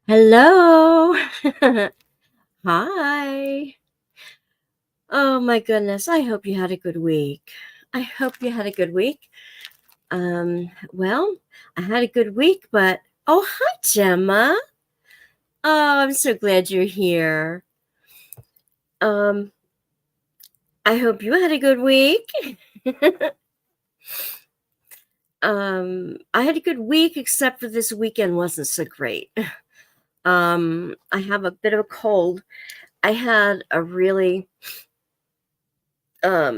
Hello. Hi. Oh my goodness. I hope you had a good week. I hope you had a good week. Well, I had a good week, but oh, hi, Gemma. Oh, I'm so glad you're here. Um, I hope you had a good week. I had a good week, except for this weekend wasn't so great. I have a bit of a cold. I had a really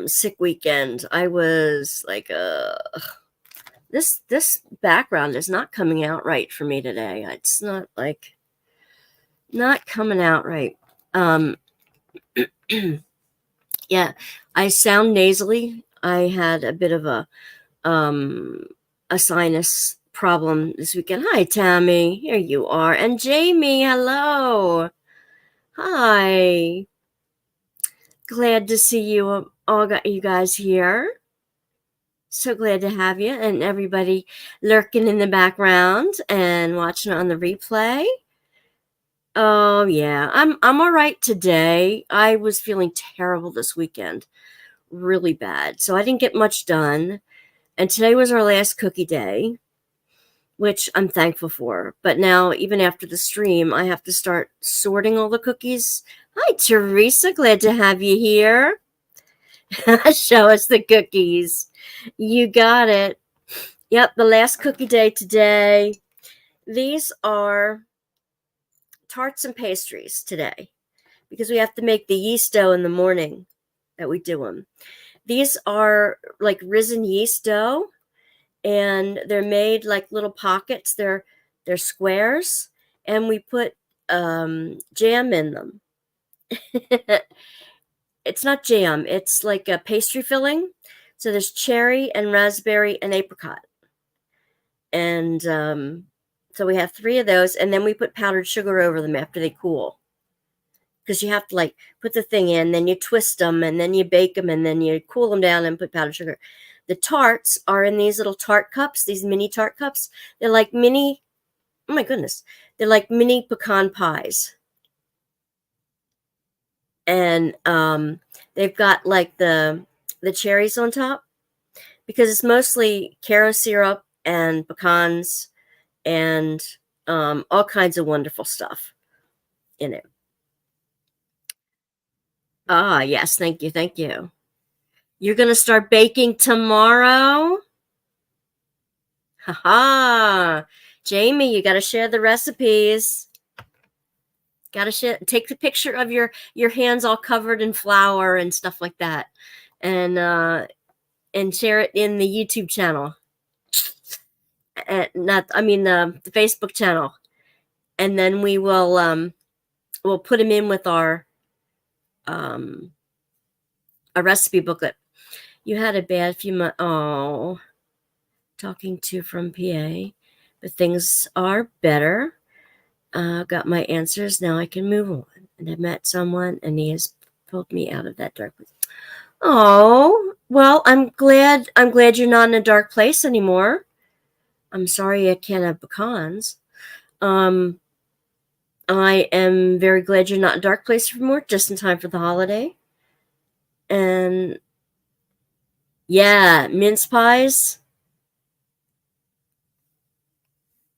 sick weekend. I was like this background is not coming out right for me today. It's not coming out right. Um yeah, I sound nasally. I had a bit of a sinus problem this weekend. Hi Tammy, here you are. And Jamie, hello. Hi. Glad to see you all got you guys here. So glad to have you and everybody lurking in the background and watching on the replay. Oh yeah, I'm all right today. I was feeling terrible this weekend, really bad. So I didn't get much done. And today was our last cookie day, which I'm thankful for. But now, even after the stream, I have to start sorting all the cookies. Hi Teresa, glad to have you here. Show us the cookies. You got it. Yep, the last cookie day today. These are tarts and pastries today because we have to make the yeast dough in the morning that we do them. These are like risen yeast dough, and they're made like little pockets. They're squares, and we put jam in them. It's not jam; it's like a pastry filling. So there's cherry and raspberry and apricot, and so we have 3 of those, and then we put powdered sugar over them after they cool. Because you have to like put the thing in, then you twist them, and then you bake them, and then you cool them down and put powdered sugar. The tarts are in these little tart cups, these mini tart cups. They're like mini, oh my goodness, they're like mini pecan pies. And they've got like the cherries on top because it's mostly caro syrup and pecans and all kinds of wonderful stuff in it. Ah, yes, thank you, thank you. You're gonna start baking tomorrow? Haha. Jamie, you gotta share the recipes. Gotta share, take the picture of your hands all covered in flour and stuff like that. And share it in the YouTube channel. Not I mean the Facebook channel. And then we'll put them in with our um a recipe booklet. You had a bad few months. Oh, talking to from PA, but things are better. Got my answers. Now I can move on. And I met someone, and he has pulled me out of that dark place. Oh, well, I'm glad. I'm glad you're not in a dark place anymore. I'm sorry I can't have pecans. Um, I am very glad you're not in a dark place anymore. Just in time for the holiday. And yeah, mince pies.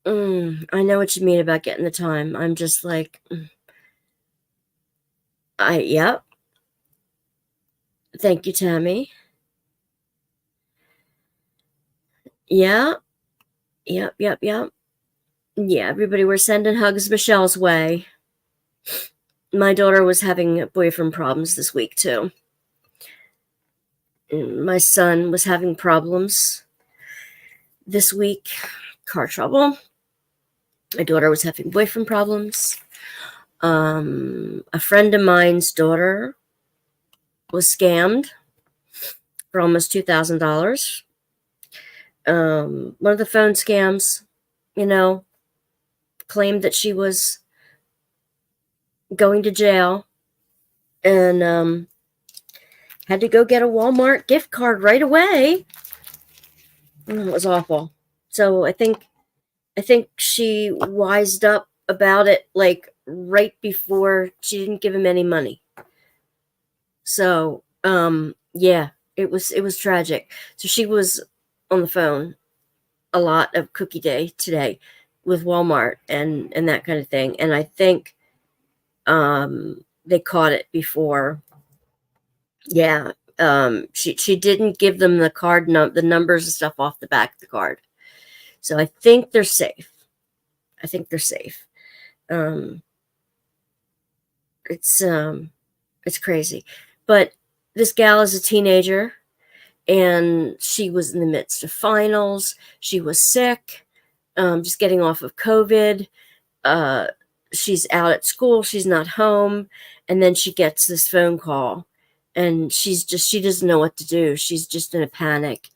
I know what you mean about getting the time. I'm just like, yep. Thank you, Tammy. Yeah, yep, yep, yep. Yeah, everybody, we're sending hugs Michelle's way. My daughter was having boyfriend problems this week, too. My son was having problems this week, car trouble. My daughter was having boyfriend problems. A friend of mine's daughter was scammed for almost $2,000. One of the phone scams, claimed that she was going to jail and had to go get a Walmart gift card right away. It was awful. So I think I think she wised up about it like right before she didn't give him any money. So, yeah, it was tragic. So she was on the phone a lot of Cookie Day today with Walmart and that kind of thing. And I think they caught it before. Yeah. She didn't give them the numbers and stuff off the back of the card. So I think they're safe. I think they're safe. Um, it's crazy. But this gal is a teenager and she was in the midst of finals. She was sick, just getting off of COVID. Uh, she's out at school. She's not home. And then she gets this phone call and she doesn't know what to do. She's just in a panic.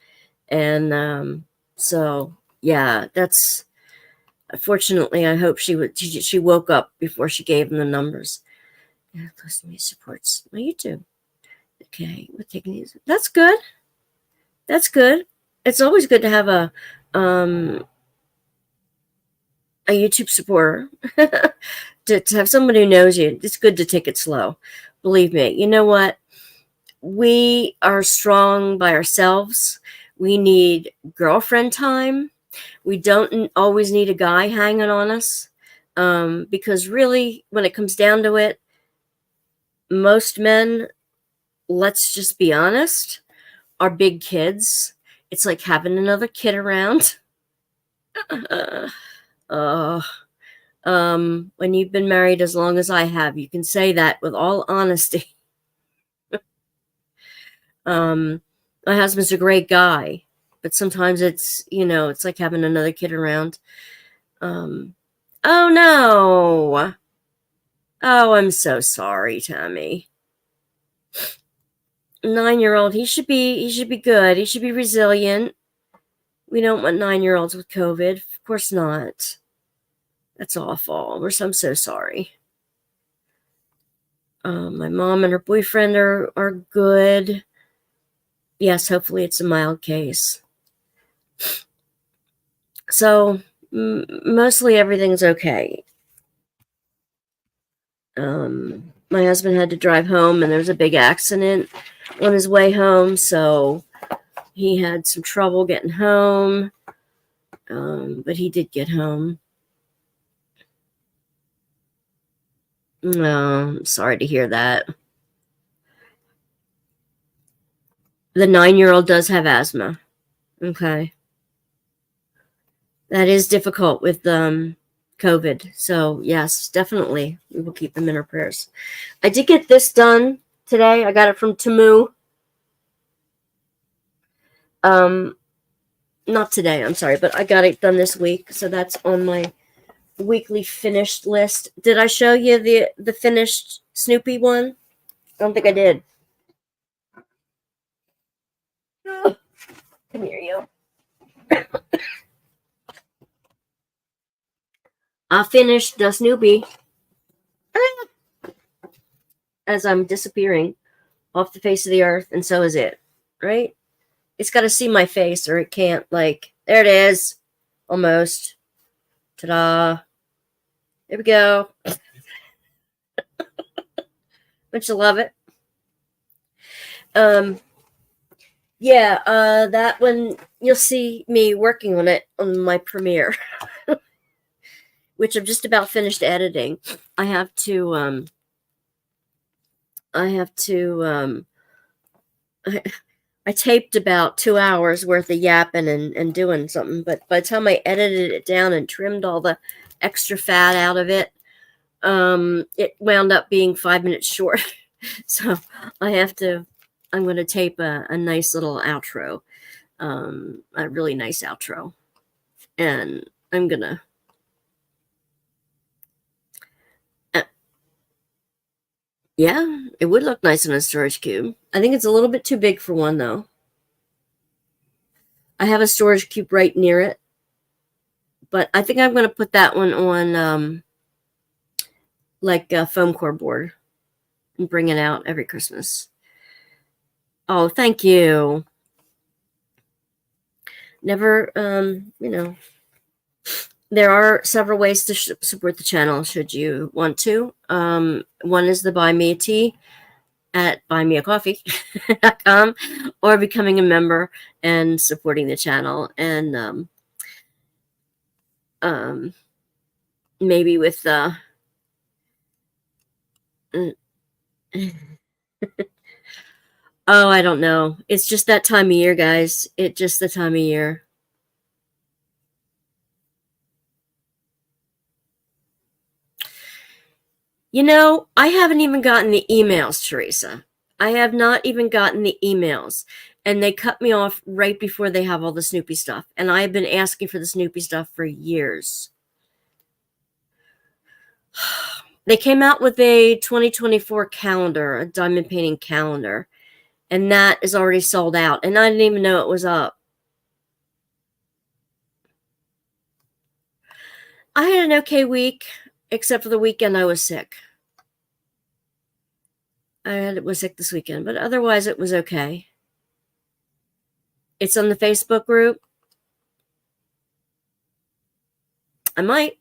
And so, yeah, that's fortunately, I hope she woke up before she gave him the numbers. Yeah, close to me supports my YouTube. Okay, we're taking these. That's good. That's good. It's always good to have a YouTube supporter. to have somebody who knows you. It's good to take it slow. Believe me. You know what? We are strong by ourselves. We need girlfriend time. We don't always need a guy hanging on us. Because really, when it comes down to it, most men, let's just be honest, are big kids. It's like having another kid around. uh, when you've been married as long as I have, you can say that with all honesty. My husband's a great guy, but sometimes it's like having another kid around. Oh no. Oh, I'm so sorry, Tommy. 9-year-old, he should be good. He should be resilient. We don't want 9-year-olds with COVID. Of course not. That's awful. I'm so sorry. My mom and her boyfriend are good. Yes, hopefully it's a mild case. So mostly everything's okay. My husband had to drive home, and there was a big accident on his way home, so he had some trouble getting home. But he did get home. No, I'm sorry to hear that. The 9-year-old does have asthma. Okay. That is difficult with COVID. So, yes, definitely. We will keep them in our prayers. I did get this done today. I got it from Temu. Not today, I'm sorry, but I got it done this week. So that's on my weekly finished list. Did I show you the finished Snoopy one? I don't think I did. Come here, you. I finished the Snoopy as I'm disappearing off the face of the earth, and so is it. Right? It's got to see my face, or it can't. Like, there it is, almost. Ta-da! There we go. Don't you love it? Yeah, that one, you'll see me working on it on my Premiere, which I'm just about finished editing. I have to, I taped about 2 hours worth of yapping and doing something, but by the time I edited it down and trimmed all the extra fat out of it, it wound up being 5 minutes short. So I'm going to tape a nice little outro, a really nice outro. And I'm going to, yeah, it would look nice in a storage cube. I think it's a little bit too big for one, though. I have a storage cube right near it, but I think I'm going to put that one on, like a foam core board and bring it out every Christmas. Oh, thank you. Never, There are several ways to support the channel should you want to. One is the Buy Me a Tea at buymeacoffee.com or becoming a member and supporting the channel. And maybe with oh, I don't know. It's just that time of year, guys. It's just the time of year. You know, I haven't even gotten the emails, Teresa. I have not even gotten the emails. And they cut me off right before they have all the Snoopy stuff. And I have been asking for the Snoopy stuff for years. They came out with a 2024 calendar, a diamond painting calendar. And that is already sold out. And I didn't even know it was up. I had an okay week, except for the weekend I was sick. Was sick this weekend, but otherwise it was okay. It's on the Facebook group. I might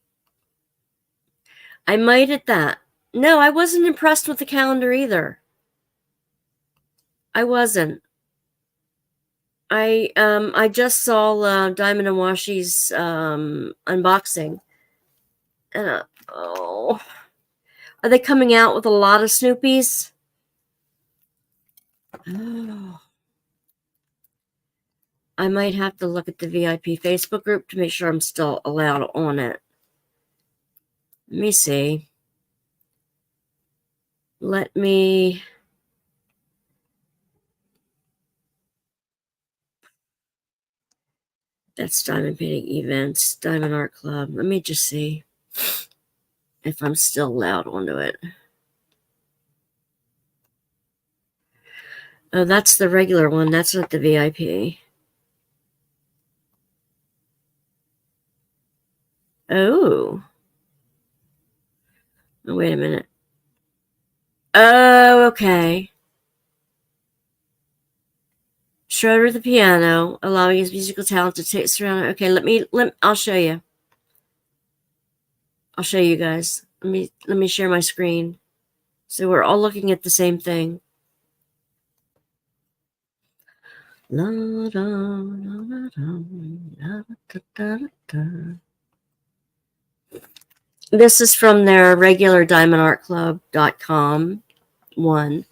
at that. No, I wasn't impressed with the calendar either. I wasn't. I just saw Diamond and Washi's unboxing. And oh, are they coming out with a lot of Snoopies? Oh. I might have to look at the VIP Facebook group to make sure I'm still allowed on it. Let me see. That's Diamond Painting Events, Diamond Art Club. Let me just see if I'm still allowed onto it. Oh, that's the regular one. That's not the VIP. Oh, wait a minute. Oh, okay. Schroeder the piano, allowing his musical talent to take surround. Okay, I'll show you. I'll show you guys. Let me share my screen. So we're all looking at the same thing. This is from their regular diamondartclub.com one.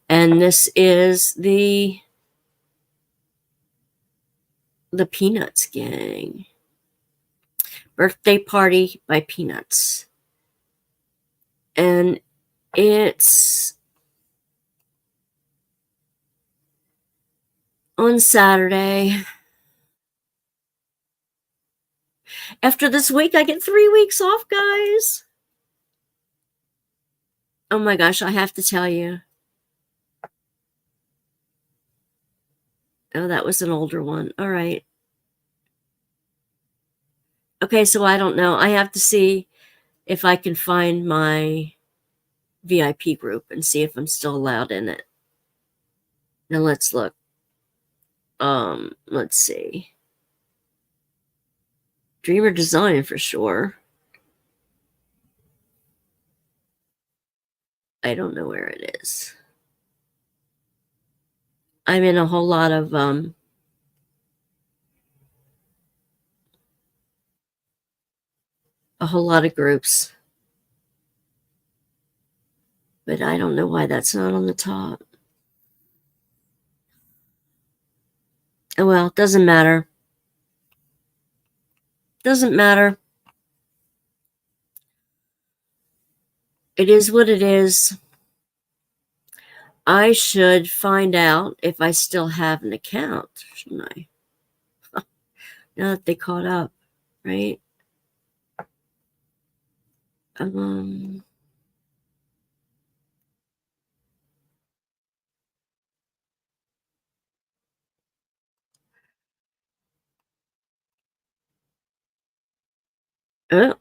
And this is the Peanuts Gang. Birthday Party by Peanuts. And it's on Saturday. After this week, I get 3 weeks off, guys. Oh my gosh, I have to tell you. Oh, that was an older one. All right. Okay, so I don't know. I have to see if I can find my VIP group and see if I'm still allowed in it. Now let's look. Let's see. Dreamer Design for sure. I don't know where it is. I'm in a whole lot of groups. But I don't know why that's not on the top. Oh well, it doesn't matter. Doesn't matter. It is what it is. I should find out if I still have an account, shouldn't I? Now that they caught up, right?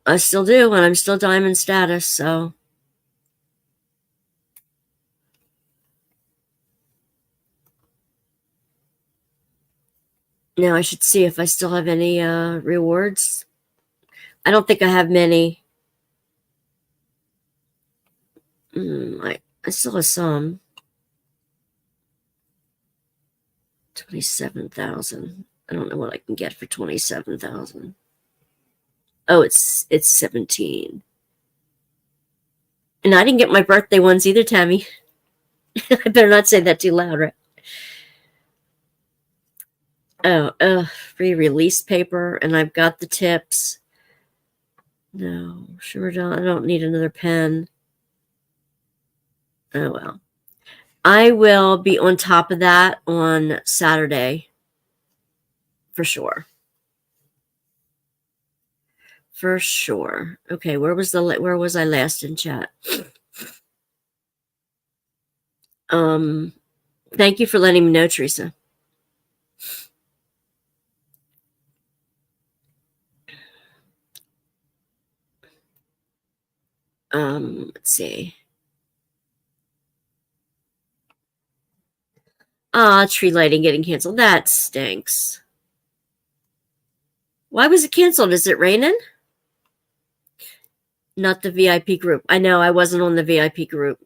I still do, and I'm still diamond status, so. Now I should see if I still have any rewards. I don't think I have many. I still have some. 27,000. I don't know what I can get for 27,000. Oh, it's 17. And I didn't get my birthday ones either, Tammy. I better not say that too loud, right? Oh, free release paper, and I've got the tips. No, sure don't. I don't need another pen. Oh, well. I will be on top of that on Saturday. For sure. For sure. Okay, where was I last in chat? Thank you for letting me know, Teresa. Let's see. Tree lighting getting canceled. That stinks. Why was it canceled? Is it raining? Not the VIP group. I know, I wasn't on the VIP group.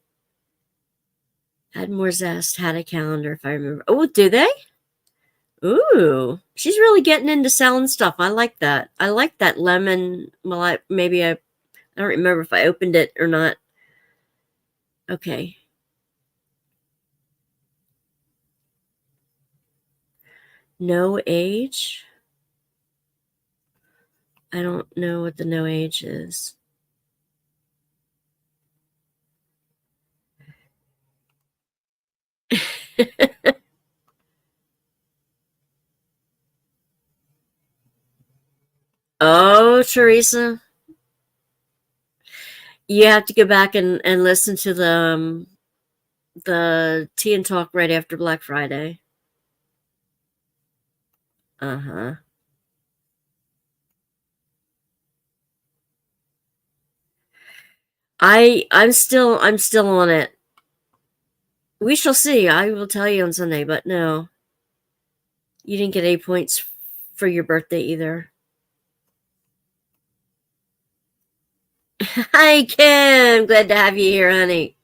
Had more zest, had a calendar, if I remember. Oh, do they? Ooh, she's really getting into selling stuff. I like that. I like that lemon. Well, I don't remember if I opened it or not. Okay. No age. I don't know what the no age is. Oh, Teresa. You have to go back and listen to the Tea and Talk right after Black Friday. Uh-huh. I'm still on it. We shall see. I will tell you on Sunday, but no. You didn't get 8 points for your birthday either. Hi, Kim. Glad to have you here, honey.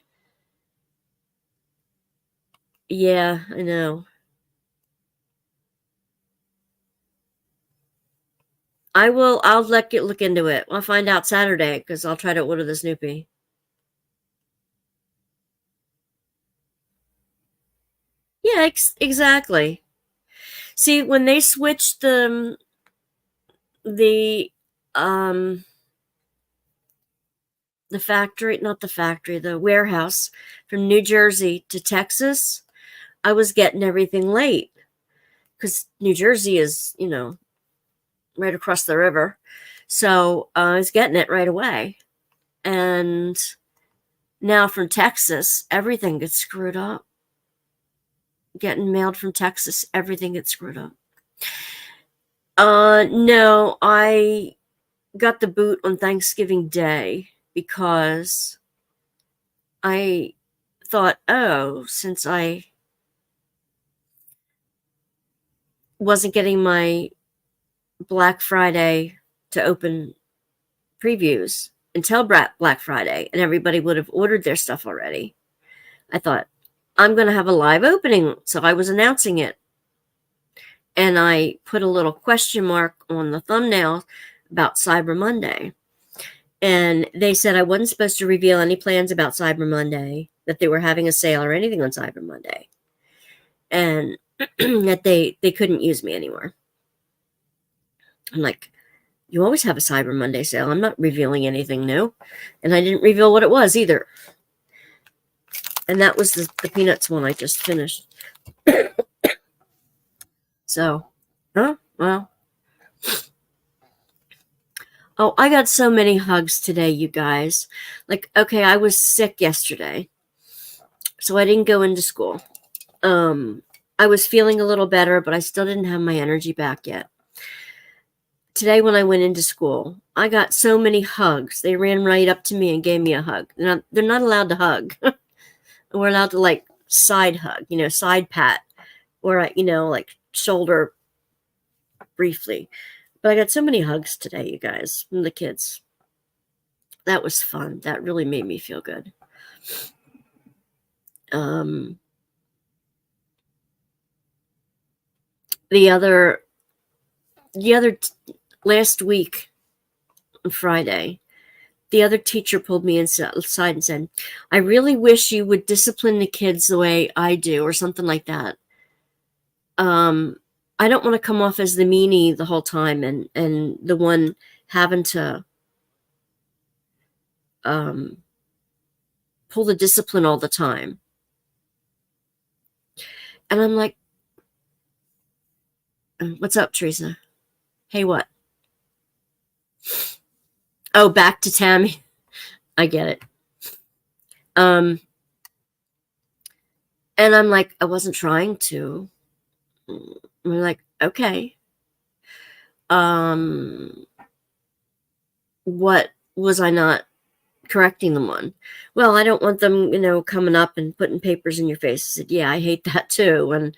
Yeah, I know. I'll let you look into it. I'll find out Saturday because I'll try to order the Snoopy. Yeah, exactly. See, when they switched the the warehouse from New Jersey to Texas, I was getting everything late because New Jersey is, right across the river. So I was getting it right away. And now from Texas, everything gets screwed up. Getting mailed from Texas, everything gets screwed up. No, I got the boot on Thanksgiving Day because I thought, since I wasn't getting my Black Friday to open previews until Black Friday and everybody would have ordered their stuff already, I thought, I'm going to have a live opening. So I was announcing it. And I put a little question mark on the thumbnail about Cyber Monday. And they said I wasn't supposed to reveal any plans about Cyber Monday, that they were having a sale or anything on Cyber Monday. And that they couldn't use me anymore. I'm like, you always have a Cyber Monday sale. I'm not revealing anything new. And I didn't reveal what it was either. And that was the Peanuts one I just finished. So, well. Oh, I got so many hugs today, you guys. Like, okay, I was sick yesterday. So I didn't go into school. I was feeling a little better, but I still didn't have my energy back yet. Today when I went into school, I got so many hugs. They ran right up to me and gave me a hug. They're not allowed to hug. We're allowed to side hug, side pat, or like shoulder briefly. But I got so many hugs today, you guys, from the kids. That was fun. That really made me feel good. The other last week on Friday, the other teacher pulled me aside and said, "I really wish you would discipline the kids the way I do," or something like that. I don't want to come off as the meanie the whole time and the one having to pull the discipline all the time. And I'm like, "What's up, Teresa? Hey, what? Oh, back to Tammy. I get it." And I'm like, "I wasn't trying to." I'm like, "Okay. What was I not correcting them on?" "Well, I don't want them, coming up and putting papers in your face." I said, "Yeah, I hate that too." And,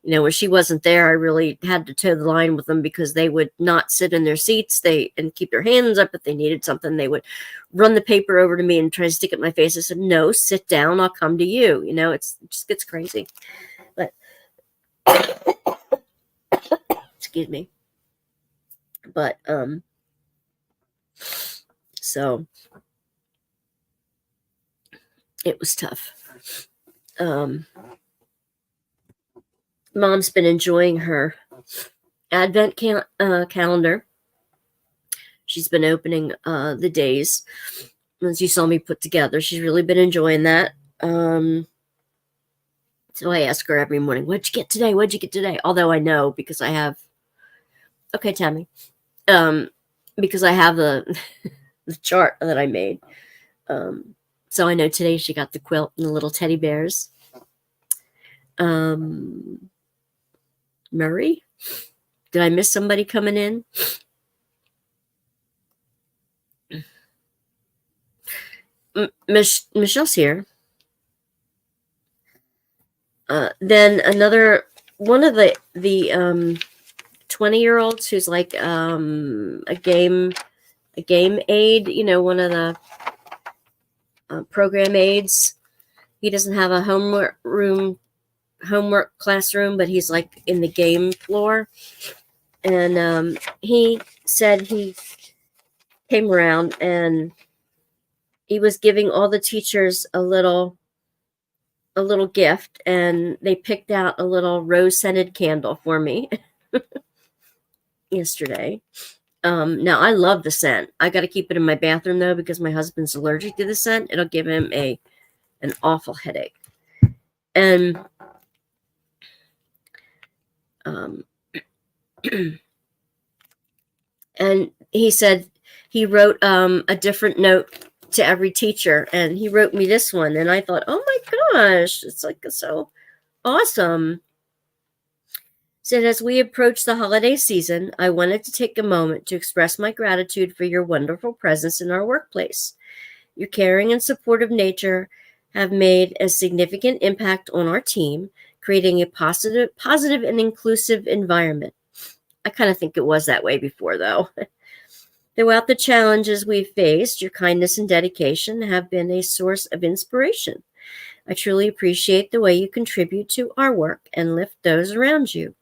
when she wasn't there, I really had to toe the line with them because they would not sit in their seats and keep their hands up. If they needed something, they would run the paper over to me and try to stick it in my face. I said, "No, sit down. I'll come to you." It just gets crazy. But, excuse me. But, so it was tough. Mom's been enjoying her Advent calendar. She's been opening the days, as you saw me put together. She's really been enjoying that. So I ask her every morning, "What'd you get today? What'd you get today?" Although I know because I have, okay, Tammy, because I have the chart that I made. So I know today she got the quilt and the little teddy bears. Murray? Did I miss somebody coming in? Michelle's here. Then another one of the 20-year-olds who's like a game aide, one of the program aides. He doesn't have a homework classroom, but he's like in the game floor. And he said he came around and he was giving all the teachers a little gift, and they picked out a little rose-scented candle for me yesterday. Now I love the scent. I got to keep it in my bathroom though because my husband's allergic to the scent. It'll give him an awful headache. And and he said he wrote a different note to every teacher, and he wrote me this one, and I thought, oh my gosh, it's like so awesome. Said, "As we approach the holiday season, I wanted to take a moment to express my gratitude for your wonderful presence in our workplace. Your caring and supportive nature have made a significant impact on our team, creating a positive and inclusive environment." I kind of think it was that way before, though. "Throughout the challenges we've faced, your kindness and dedication have been a source of inspiration. I truly appreciate the way you contribute to our work and lift those around you.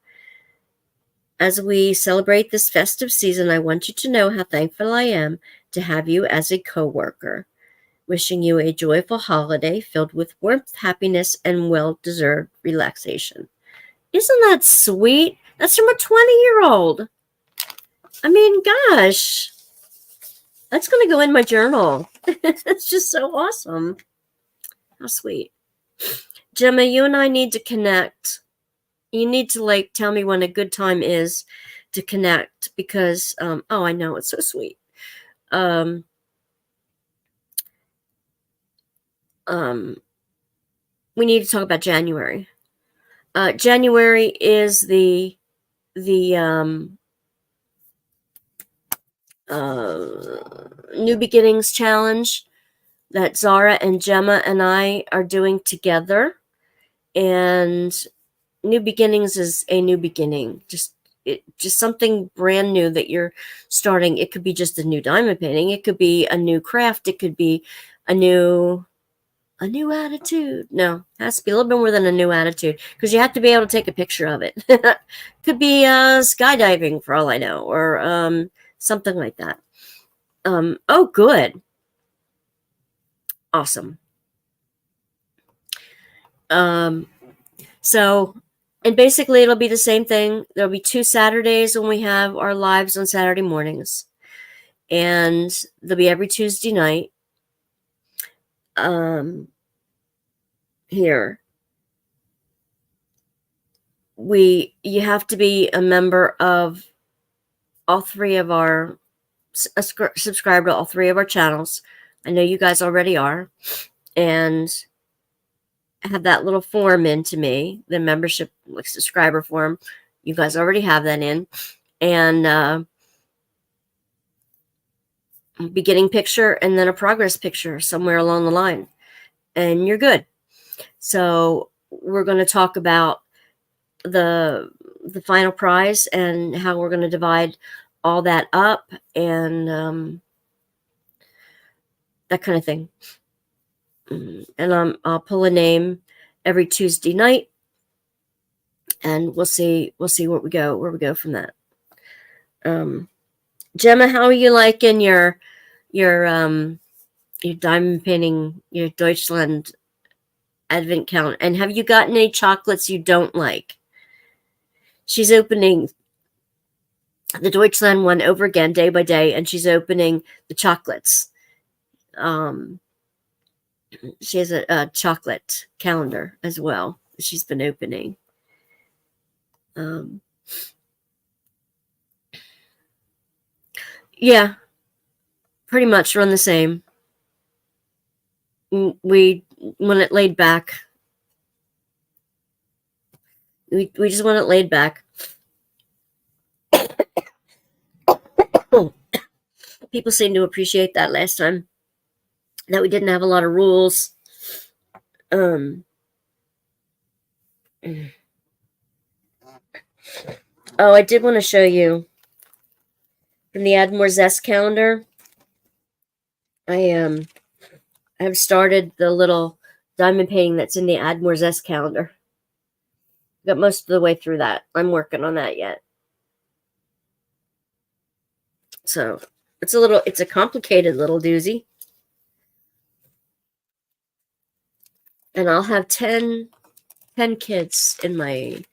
As we celebrate this festive season, I want you to know how thankful I am to have you as a coworker. Wishing you a joyful holiday filled with warmth, happiness, and well-deserved relaxation." Isn't that sweet? That's from a 20-year-old. I mean, gosh. That's going to go in my journal. It's just so awesome. How sweet. Gemma, you and I need to connect. You need to tell me when a good time is to connect because, I know, it's so sweet. We need to talk about January. January is the New Beginnings Challenge that Zara and Gemma and I are doing together. And New Beginnings is a new beginning. Just, just something brand new that you're starting. It could be just a new diamond painting. It could be a new craft. It could be a new attitude. No, it has to be a little bit more than a new attitude, because you have to be able to take a picture of it. Could be skydiving for all I know, or something like that. Oh, good. Awesome. So, and basically it'll be the same thing. There'll be 2 Saturdays when we have our lives on Saturday mornings, and they'll be every Tuesday night. Here, you have to be a member of all 3 of our, subscribe to all 3 of our channels. I know you guys already are, and have that little form in to me, the membership, like, subscriber form. You guys already have that in, and beginning picture and then a progress picture somewhere along the line, and you're good. So we're going to talk about the final prize and how we're going to divide all that up, and that kind of thing. And I'll pull a name every Tuesday night, and we'll see where we go from that. Gemma, how are you liking your diamond painting, your Deutschland advent calendar? And have you gotten any chocolates you don't like? She's opening the Deutschland one over again, day by day, and she's opening the chocolates. She has a chocolate calendar as well that she's been opening. Yeah, pretty much run the same. We want it laid back. We just want it laid back. People seem to appreciate that last time, that we didn't have a lot of rules. Oh, I did want to show you from the Add More Zest calendar. I have started the little diamond painting that's in the Add More Zest calendar. Got most of the way through that. I'm working on that yet. So it's a complicated little doozy. And I'll have 10 kids in my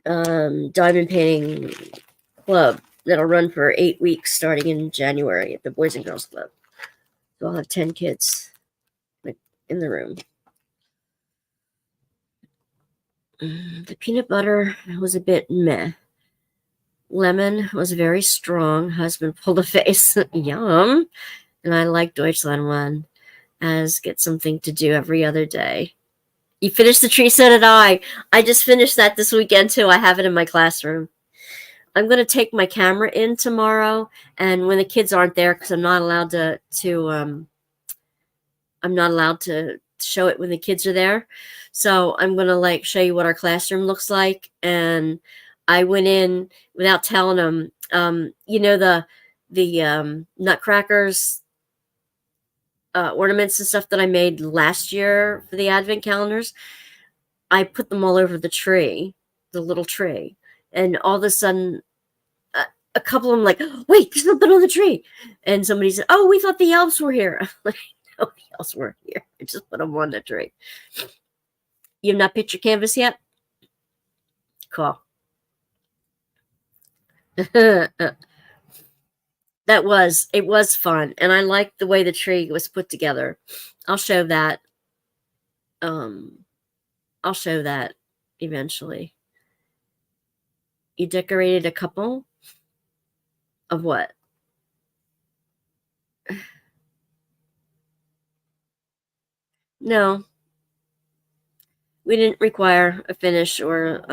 diamond painting club that'll run for 8 weeks starting in January at the Boys and Girls Club. So I'll have 10 kids in the room. The peanut butter was a bit meh. Lemon was very strong. Husband pulled a face. Yum. And I like Deutschland one, as get something to do every other day. You finished the tree? So did I. I just finished that this weekend too. I have it in my classroom. I'm going to take my camera in tomorrow, and when the kids aren't there, because I'm not allowed to show it when the kids are there. So I'm going to show you what our classroom looks like. And I went in without telling them, the nutcrackers, ornaments and stuff that I made last year for the advent calendars. I put them all over the tree, the little tree. And all of a sudden, a couple of them wait, there's nothing on the tree. And somebody said, oh, we thought the elves were here. I'm like, no, the elves weren't here. I just put them on the tree. You have not picked your canvas yet? Cool. It was fun. And I liked the way the tree was put together. I'll show that. I'll show that eventually. You decorated a couple of what? No. We didn't require a finish, or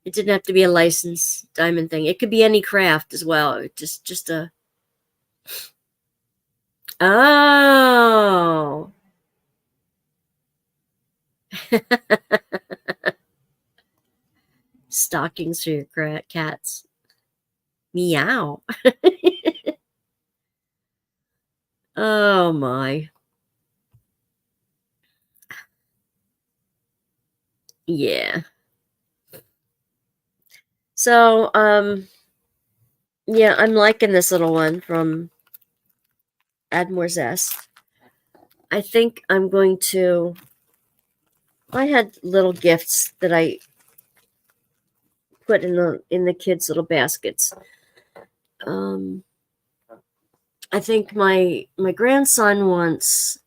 it didn't have to be a licensed diamond thing. It could be any craft as well. Just a. Oh. Stockings for your cats. Meow. Oh my. Yeah. So, yeah, I'm liking this little one from Add More Zest. I think I'm going to. I had little gifts that I put in the kids' little baskets. I think my grandson wants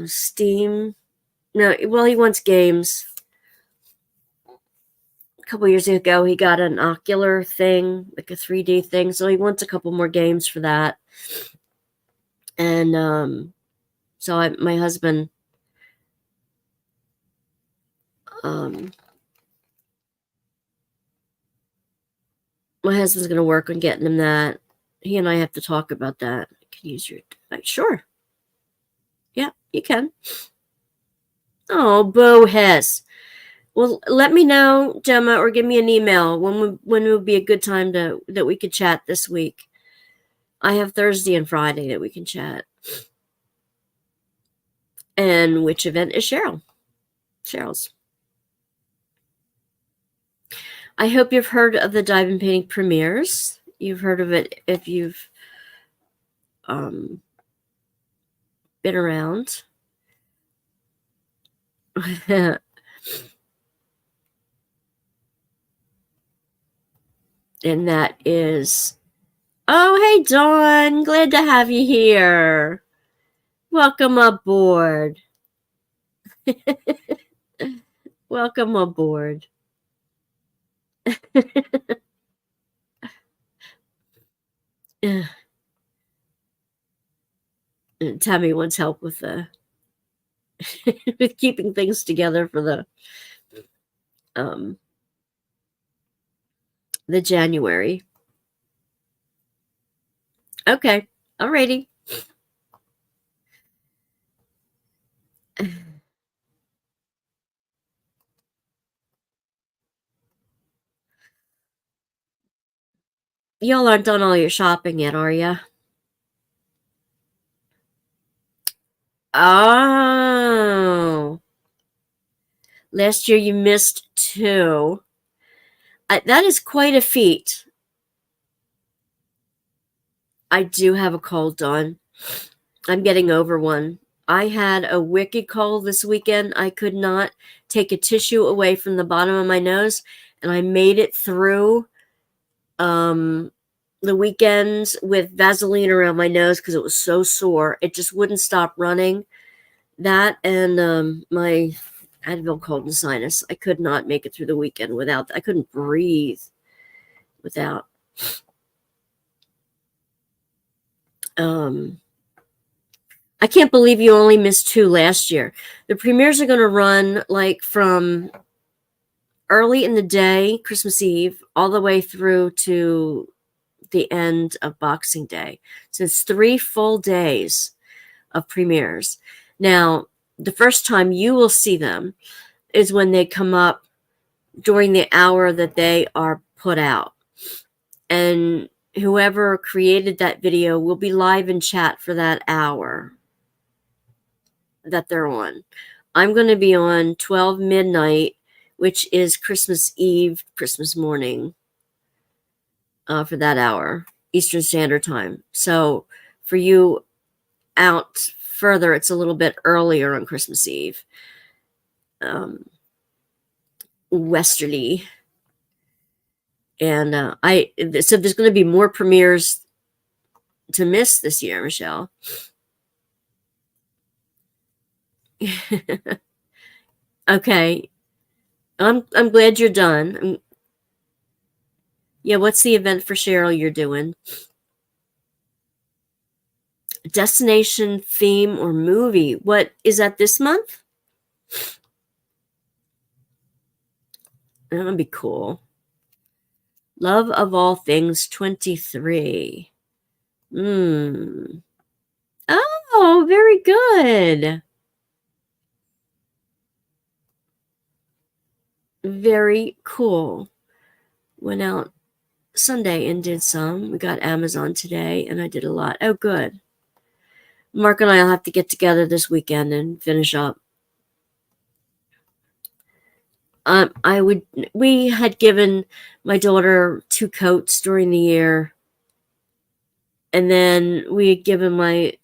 Steam. No, well, he wants games. A couple years ago, he got an ocular thing, like a 3D thing, so he wants a couple more games for that. And so my husband my husband's going to work on getting him that. He and I have to talk about that. I can use your sure. Yeah, you can. Oh, Bo Hess. Well, let me know, Gemma, or give me an email when would be a good time that we could chat this week. I have Thursday and Friday that we can chat. And which event is Cheryl's. I hope you've heard of the Dive and Painting premieres. You've heard of it if you've been around. And that is, oh, hey, Dawn. Glad to have you here. Welcome aboard. Welcome aboard. Tammy wants help with with keeping things together for the January. Okay, alrighty. Y'all aren't done all your shopping yet, are ya? Oh. Last year you missed 2. That is quite a feat. I do have a cold, Dawn. I'm getting over one. I had a wicked cold this weekend. I could not take a tissue away from the bottom of my nose, and I made it through the weekends with Vaseline around my nose because it was so sore. It just wouldn't stop running. That and my Advil cold and sinus. I could not make it through the weekend without. I couldn't breathe without. I can't believe you only missed 2 last year. The premieres are going to run like from early in the day, Christmas Eve, all the way through to the end of Boxing Day. So it's 3 full days of premieres. Now, the first time you will see them is when they come up during the hour that they are put out. And whoever created that video will be live in chat for that hour that they're on. I'm going to be on 12 midnight, which is Christmas Eve, Christmas morning, for that hour, Eastern Standard Time. So for you out further, it's a little bit earlier on Christmas Eve. Westerly. And so there's going to be more premieres to miss this year, Michelle. Okay. I'm glad you're done. Yeah, what's the event for Cheryl you're doing? Destination, theme, or movie? What is that this month? That would be cool. Love of All Things 23. Oh, very good. Very cool. Went out Sunday and did some. We got Amazon today, and I did a lot. Oh, good. Mark and I will have to get together this weekend and finish up. We had given my daughter 2 coats during the year, and then we had given my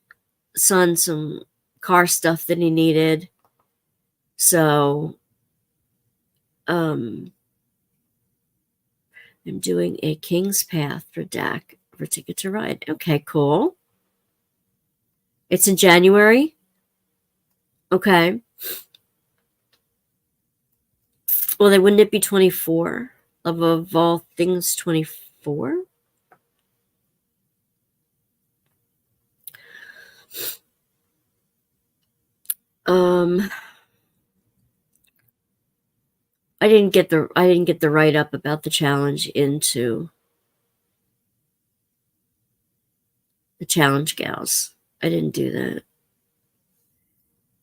son some car stuff that he needed. So, I'm doing a King's Path for Dak for Ticket to Ride. Okay, cool. It's in January. Okay. Well, then wouldn't it be 24? Of all things, 24? I didn't get the write up about the challenge into the challenge gals. I didn't do that.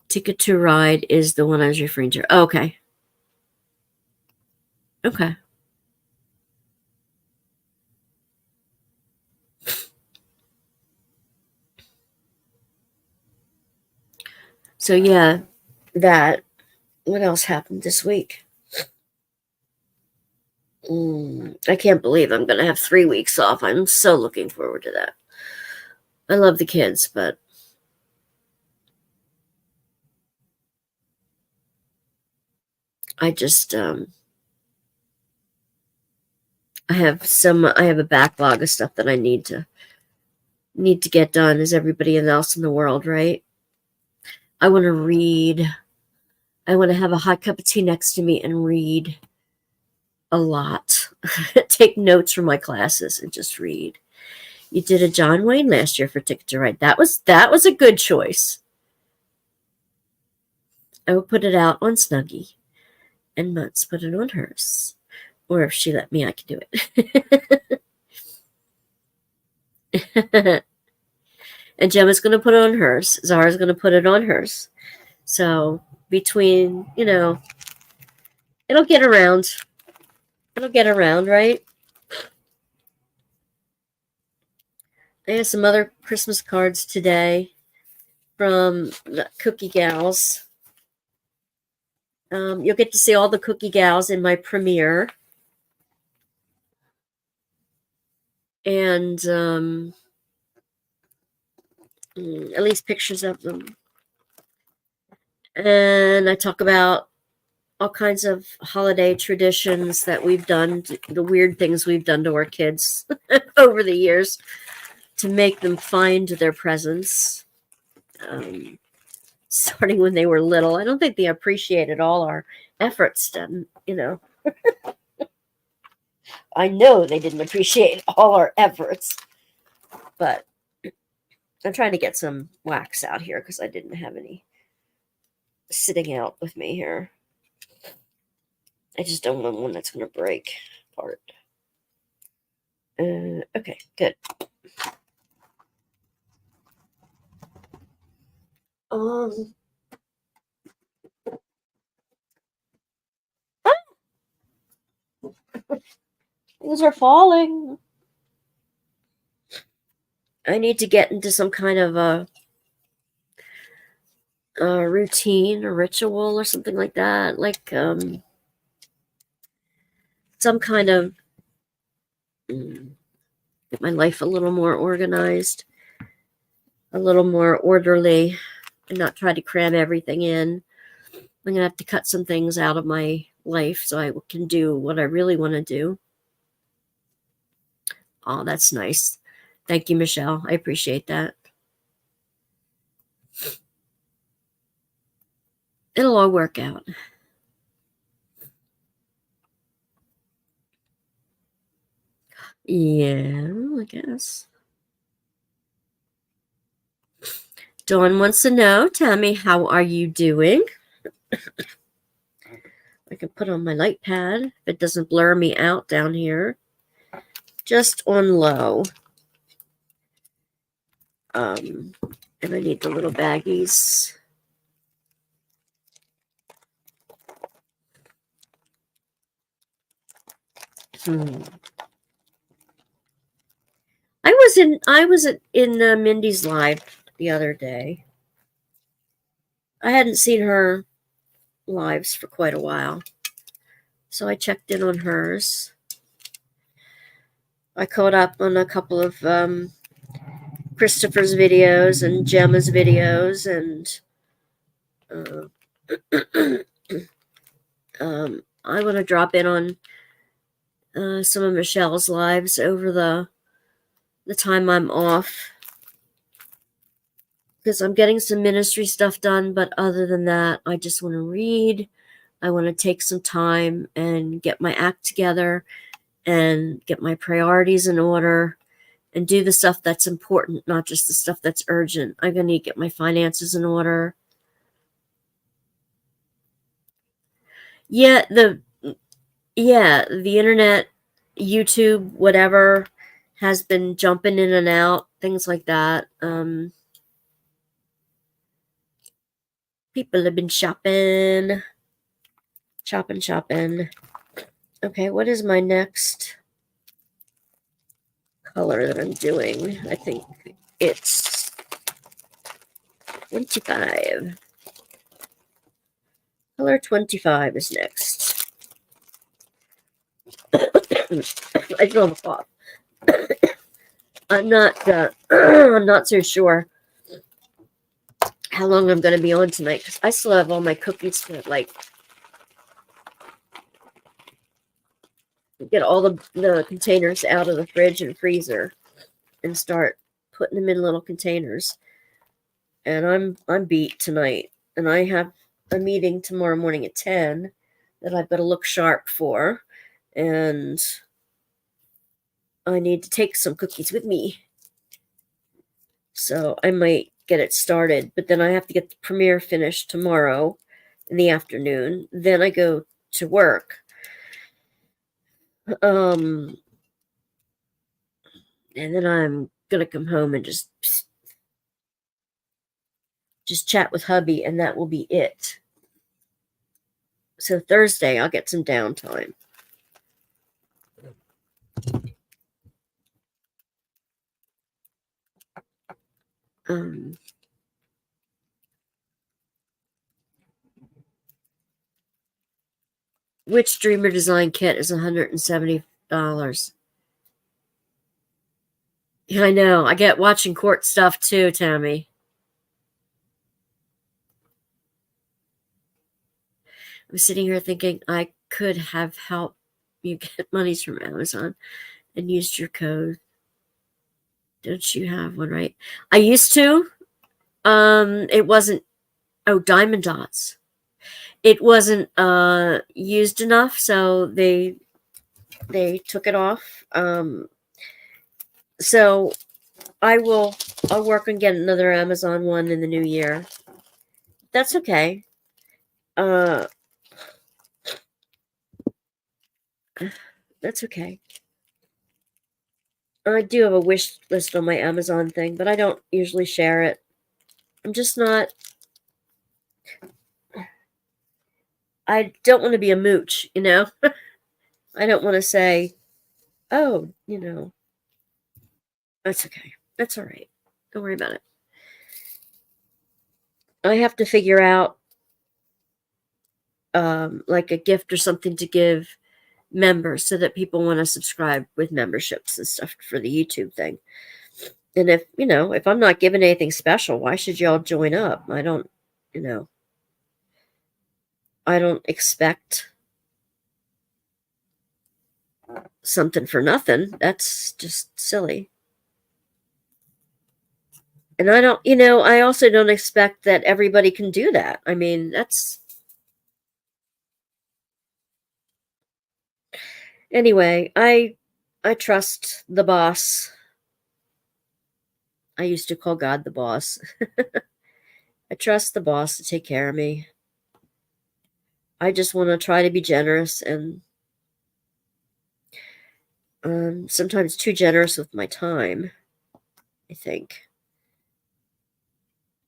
Ticket to Ride is the one I was referring to. Oh, okay. Okay. So yeah, that. What else happened this week? I can't believe I'm going to have 3 weeks off. I'm so looking forward to that. I love the kids, but I just I have a backlog of stuff that I need to get done as everybody else in the world, right? I want to read. I want to have a hot cup of tea next to me and read a lot. Take notes from my classes and just read. You did a John Wayne last year for Ticket to Ride. That was a good choice. I will put it out on Snuggie, and Mutt's put it on hers. Or if she let me, I can do it. And Gemma's going to put it on hers. Zara's going to put it on hers. So between, it'll get around. It'll get around, right? I have some other Christmas cards today from the Cookie Gals. You'll get to see all the Cookie Gals in my premiere. And at least pictures of them. And I talk about all kinds of holiday traditions that we've done, the weird things we've done to our kids over the years to make them find their presents. Starting when they were little. I don't think they appreciated all our efforts to, I know they didn't appreciate all our efforts, but I'm trying to get some wax out here because I didn't have any sitting out with me here. I just don't want one that's going to break apart. Okay, good. Things are falling. I need to get into some kind of a routine or ritual or something like that. Like some kind of get my life a little more organized, a little more orderly, and not try to cram everything in. I'm going to have to cut some things out of my life so I can do what I really want to do. Oh, that's nice. Thank you, Michelle. I appreciate that. It'll all work out. Yeah, I guess. Dawn wants to know, Tammy, how are you doing? I can put on my light pad if it doesn't blur me out down here. Just on low. And I need the little baggies. I was in Mindy's live the other day. I hadn't seen her lives for quite a while, so I checked in on hers. I caught up on a couple of Christopher's videos and Gemma's videos, and I want to drop in on some of Michelle's lives over the time I'm off, because I'm getting some ministry stuff done, but other than that, I just want to read. I want to take some time and get my act together and get my priorities in order and do the stuff that's important, not just the stuff that's urgent. I'm going to need to get my finances in order. Yeah, the internet, YouTube, whatever, has been jumping in and out, things like that. People have been shopping. Okay, what is my next color that I'm doing? I think it's 25. Color 25 is next. I still have a cough. I'm not so sure how long I'm going to be on tonight, because I still have all my cookies to get all the containers out of the fridge and freezer and start putting them in little containers. And I'm beat tonight, and I have a meeting tomorrow morning at 10 that I've got to look sharp for, and I need to take some cookies with me. So I might get it started, but then I have to get the premiere finished tomorrow in the afternoon. Then I go to work. And then I'm gonna come home and just chat with hubby, and that will be it. So Thursday I'll get some downtime. Which Dreamer Design kit is $170? Yeah, I know. I get watching court stuff too, Tammy. I'm sitting here thinking I could have helped you get monies from Amazon and used your code. Don't you have one, right? I used to. It wasn't. Oh, Diamond Dots. It wasn't used enough, so they took it off. So I'll work on getting another Amazon one in the new year. That's okay. That's okay. I do have a wish list on my Amazon thing, but I don't usually share it. I'm just not. I don't want to be a mooch, you know? I don't want to say, oh, you know, that's okay. That's all right. Don't worry about it. I have to figure out like a gift or something to give members so that people want to subscribe with memberships and stuff for the YouTube thing. And if I'm not giving anything special, why should y'all join up? I don't expect something for nothing. That's just silly. And I also don't expect that everybody can do that. I mean, anyway, I trust the boss. I used to call God the boss. I trust the boss to take care of me. I just want to try to be generous, and sometimes too generous with my time, I think.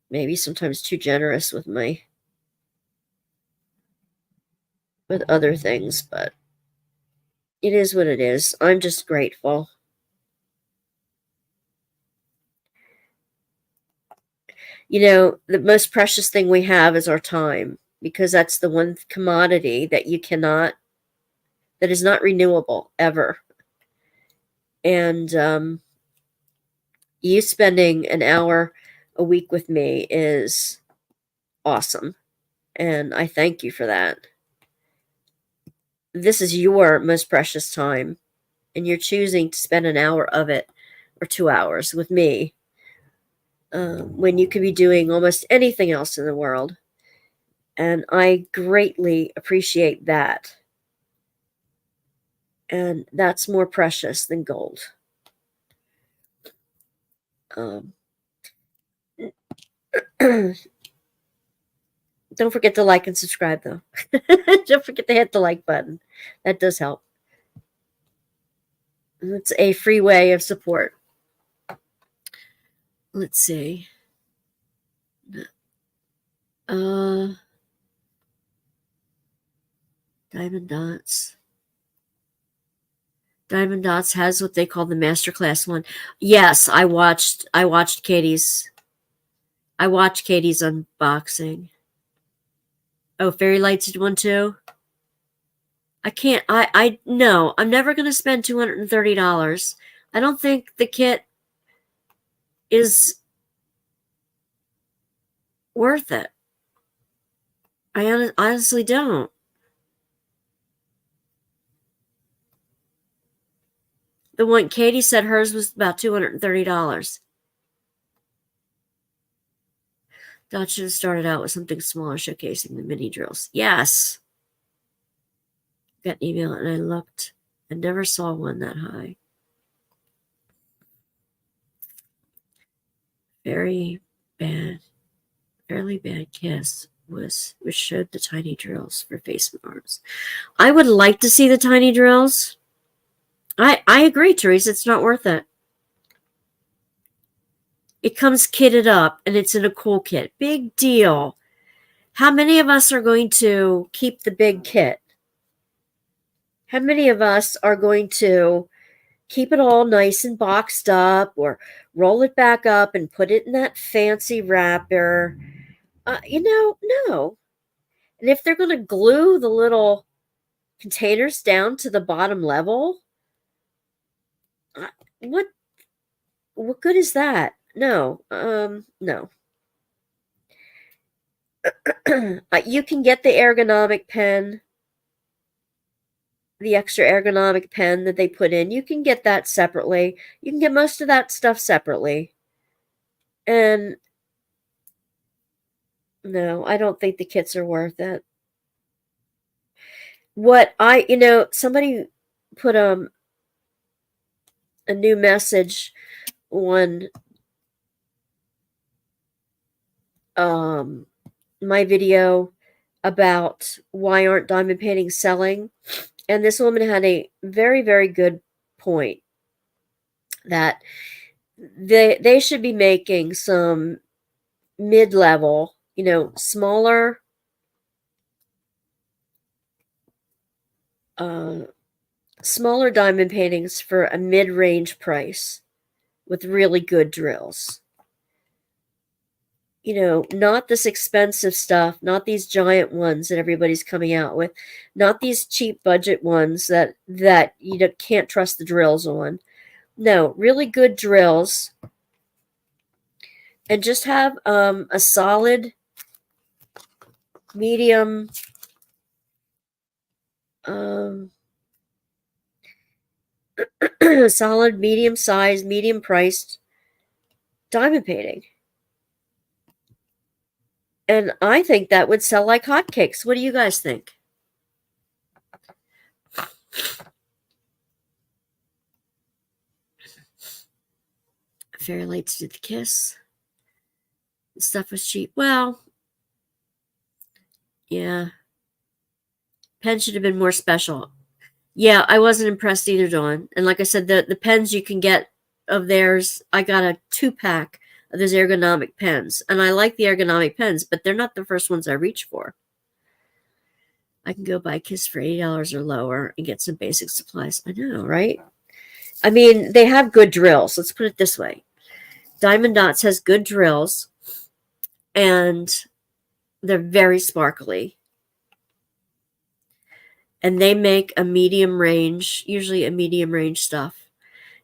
Maybe sometimes too generous with other things, but It is what it is. I'm just grateful. You know, the most precious thing we have is our time, because that's the one commodity that that is not renewable ever. And you spending an hour a week with me is awesome. And I thank you for that. This is your most precious time, and you're choosing to spend an hour of it or 2 hours with me, when you could be doing almost anything else in the world. And I greatly appreciate that. And that's more precious than gold. Um, don't forget to like and subscribe, though. Don't forget to hit the like button. That does help. It's a free way of support. Let's see. Diamond Dots. Diamond Dots has what they call the masterclass one. Yes, I watched Katie's unboxing. Oh, Fairy Lights did one too? I can't no, I'm never gonna spend $230. I don't think the kit is worth it. I honestly don't. The one Katie said hers was about $230. Dot should have started out with something smaller, showcasing the mini drills. Yes. Got an email and I looked and never saw one that high. Fairly bad kiss which showed the tiny drills for face and arms. I would like to see the tiny drills. I agree, Teresa. It's not worth it. It comes kitted up and it's in a cool kit. Big deal. How many of us are going to keep the big kit? How many of us are going to keep it all nice and boxed up, or roll it back up and put it in that fancy wrapper? No. And if they're going to glue the little containers down to the bottom level, what good is that? No. No. You can get the ergonomic pen, the extra ergonomic pen that they put in. You can get that separately. You can get most of that stuff separately. And no, I don't think the kits are worth it. Somebody put a new message on my video about why aren't diamond paintings selling, and this woman had a very, very good point that they should be making some mid-level, smaller smaller diamond paintings for a mid-range price with really good drills. Not this expensive stuff, not these giant ones that everybody's coming out with, not these cheap budget ones that you can't trust the drills on. No, really good drills, and just have a solid medium solid medium sized, medium priced diamond painting. And I think that would sell like hotcakes. What do you guys think? Fairy Lights did the kiss. The stuff was cheap. Well, yeah. Pen should have been more special. Yeah, I wasn't impressed either, Dawn. And like I said, the pens you can get of theirs, I got a 2-pack of those ergonomic pens. And I like the ergonomic pens, but they're not the first ones I reach for. I can go buy Kiss for $80 or lower and get some basic supplies. I know, right? I mean, they have good drills. Let's put it this way. Diamond Dots has good drills, and they're very sparkly. And they make a medium range, usually a medium range stuff.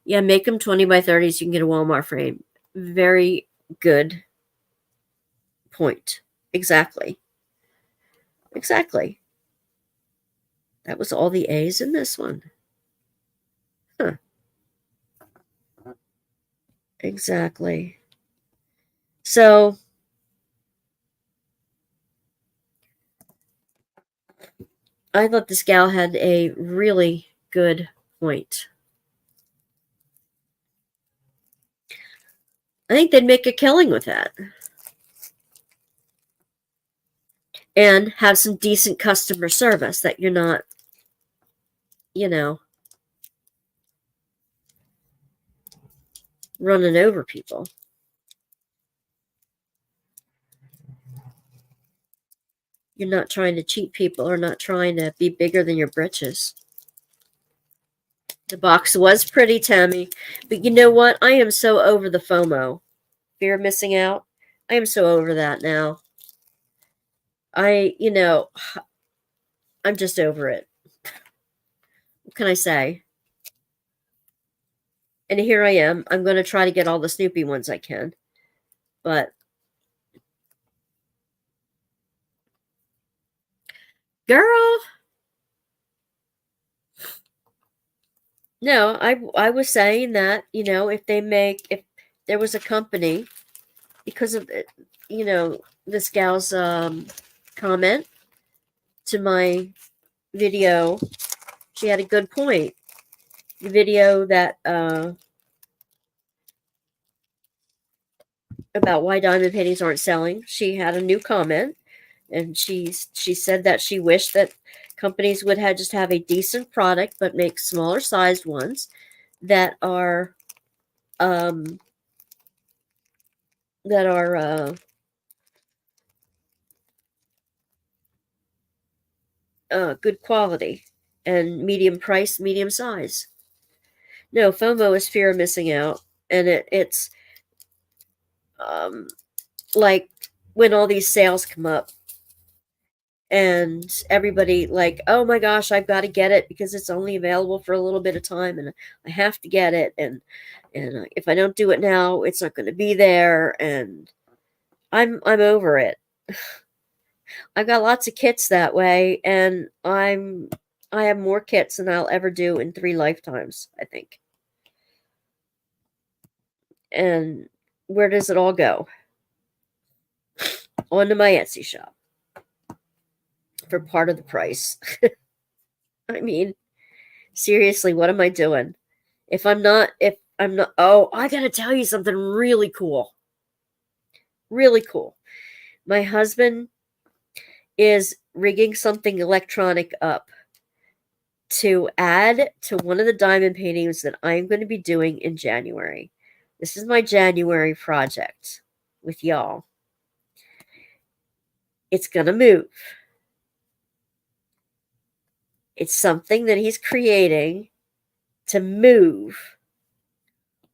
Yeah, make them 20 by 30s. You can get a Walmart frame. Very good point. Exactly. Exactly. That was all the A's in this one. Huh. Exactly. So, I thought this gal had a really good point. I think they'd make a killing with that. And have some decent customer service that you're not, running over people. You're not trying to cheat people or not trying to be bigger than your britches. The box was pretty, Tammy. But you know what? I am so over the FOMO. Fear of missing out. I am so over that now. I'm just over it. What can I say? And here I am. I'm going to try to get all the Snoopy ones I can. But, girl. No, I was saying that, if there was a company, because of, this gal's comment to my video, she had a good point. The video that, about why diamond paintings aren't selling, she had a new comment, and she said that she wished that companies would just have a decent product, but make smaller sized ones that are good quality and medium price, medium size. No, FOMO is fear of missing out, and it's like when all these sales come up and everybody like, oh my gosh, I've got to get it because it's only available for a little bit of time and I have to get it, and if I don't do it now, it's not going to be there, and I'm over it. I've got lots of kits that way, and I have more kits than I'll ever do in 3 lifetimes, I think. And where does it all go? Onto my Etsy shop for part of the price. I mean, seriously, what am I doing? If I'm not, oh, I gotta tell you something really cool. Really cool. My husband is rigging something electronic up to add to one of the diamond paintings that I'm going to be doing in January. This is my January project with y'all. It's going to move. It's something that he's creating to move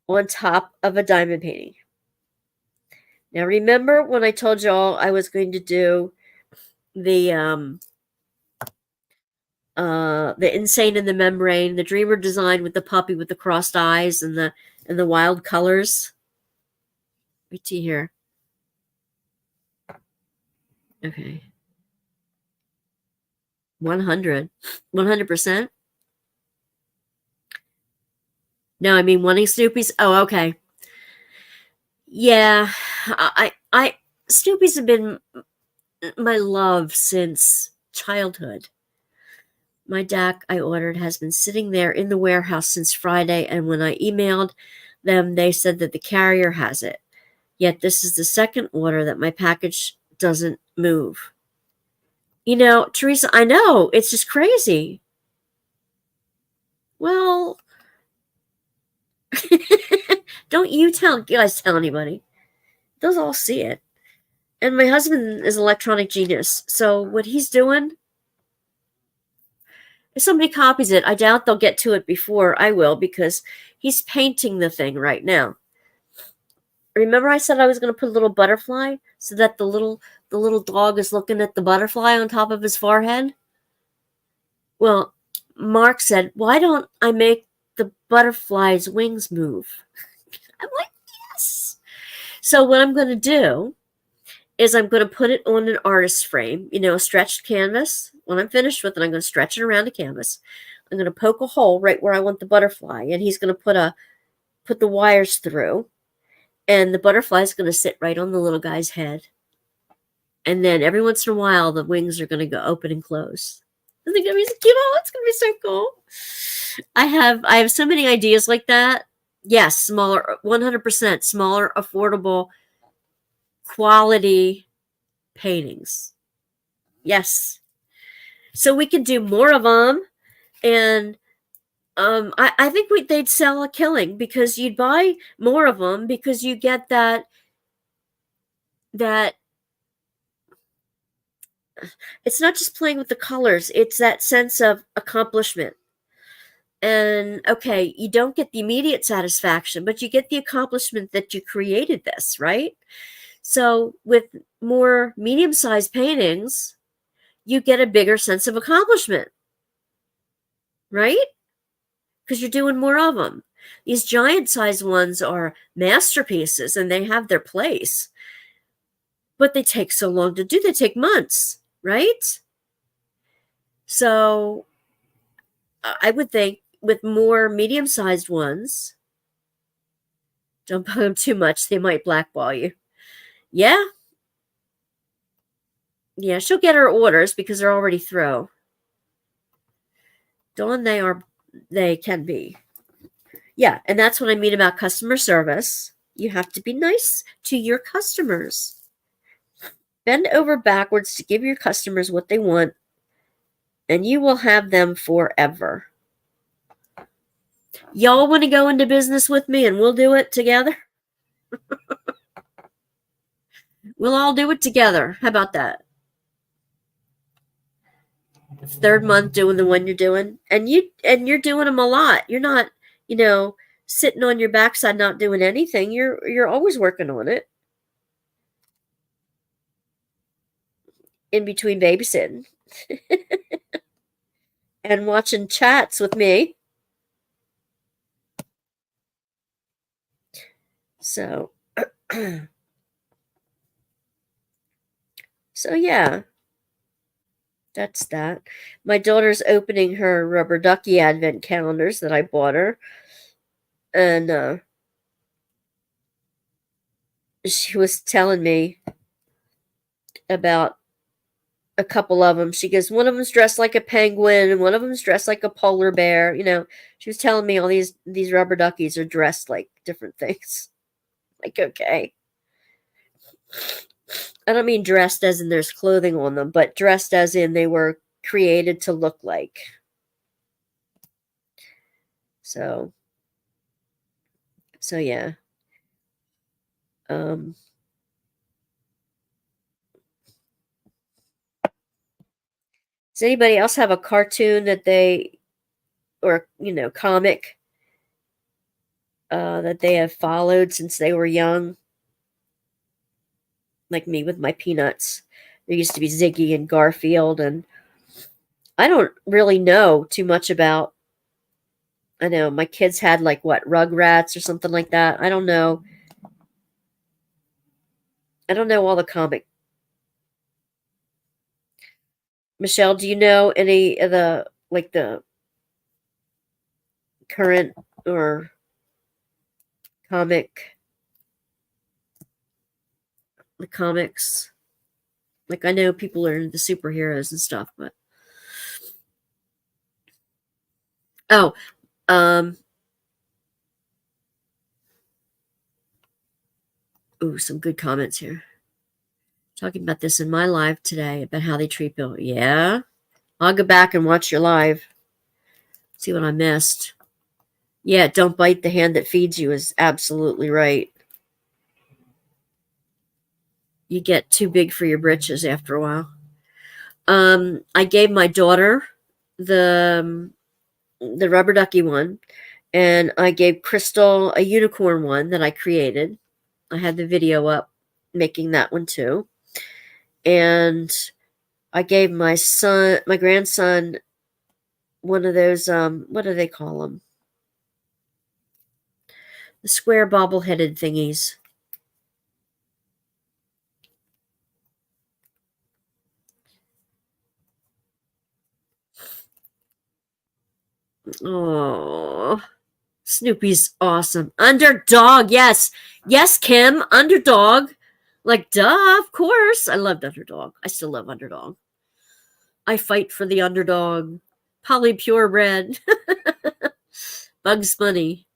on top of a diamond painting. Now, remember when I told y'all I was going to do the Insane in the Membrane, the Dreamer design with the puppy with the crossed eyes and the wild colors? Wait till you hear. Okay. 100%. No, I mean wanting Snoopy's. Oh, okay. Yeah, I Snoopy's have been my love since childhood. My DAC I ordered has been sitting there in the warehouse since Friday, and when I emailed them, they said that the carrier has it. Yet this is the second order that my package doesn't move. Teresa, I know, it's just crazy. Well, don't you guys tell anybody. They'll all see it. And my husband is an electronic genius, so what he's doing, If somebody copies it, I doubt they'll get to it before I will because he's painting the thing right now. Remember I said I was going to put a little butterfly so that the little dog is looking at the butterfly on top of his forehead? Well, Mark said, "Why don't I make the butterfly's wings move?" I'm like, "Yes." So what I'm going to do is I'm going to put it on an artist frame, a stretched canvas. When I'm finished with it, I'm going to stretch it around the canvas. I'm going to poke a hole right where I want the butterfly, and he's going to put the wires through, and the butterfly is going to sit right on the little guy's head. And then every once in a while, the wings are going to go open and close. Isn't it going to be so cute? Oh, it's going to be so cool. I have so many ideas like that. Yes, smaller, 100% smaller, affordable, quality paintings. Yes. So we can do more of them. And I think they'd sell a killing because you'd buy more of them because you get that it's not just playing with the colors, it's that sense of accomplishment. And okay, you don't get the immediate satisfaction, but you get the accomplishment that you created this, right? So with more medium-sized paintings, you get a bigger sense of accomplishment, right? Because you're doing more of them. These giant-sized ones are masterpieces, and they have their place. But they take so long to do. They take months, right? So I would think with more medium-sized ones, don't buy them too much. They might blackball you. Yeah. Yeah, she'll get her orders because they're already through. Dawn, they can be. Yeah, and that's what I mean about customer service. You have to be nice to your customers. Bend over backwards to give your customers what they want, and you will have them forever. Y'all want to go into business with me and we'll do it together? We'll all do it together. How about that? Third month doing the one you're doing, and you're doing them a lot. You're not, sitting on your backside not doing anything. You're always working on it in between babysitting and watching chats with me. So so yeah, that's that. My daughter's opening her rubber ducky advent calendars that I bought her, and she was telling me about a couple of them. She goes, one of them's dressed like a penguin, and one of them's dressed like a polar bear. She was telling me all these rubber duckies are dressed like different things. Like, okay. I don't mean dressed as in there's clothing on them, but dressed as in they were created to look like. So yeah. Does anybody else have a cartoon that they, or comic that they have followed since they were young? Like me with my Peanuts. There used to be Ziggy and Garfield, and I don't really know too much about. I know my kids had like what, Rugrats or something like that. I don't know. I don't know all the comic. Michelle, do you know any of the current or the comics? Like, I know people are into superheroes and stuff, but oh, some good comments here. Talking about this in my live today about how they treat people. Yeah, I'll go back and watch your live. See what I missed. Yeah, don't bite the hand that feeds you is absolutely right. You get too big for your britches after a while. I gave my daughter the rubber ducky one, and I gave Crystal a unicorn one that I created. I had the video up making that one too. And I gave my grandson, one of those, what do they call them? The square bobble-headed thingies. Oh, Snoopy's awesome. Underdog, yes. Yes, Kim, Underdog. Like, duh, of course. I loved Underdog. I still love Underdog. I fight for the underdog. Polly Purebred. Bugs Bunny.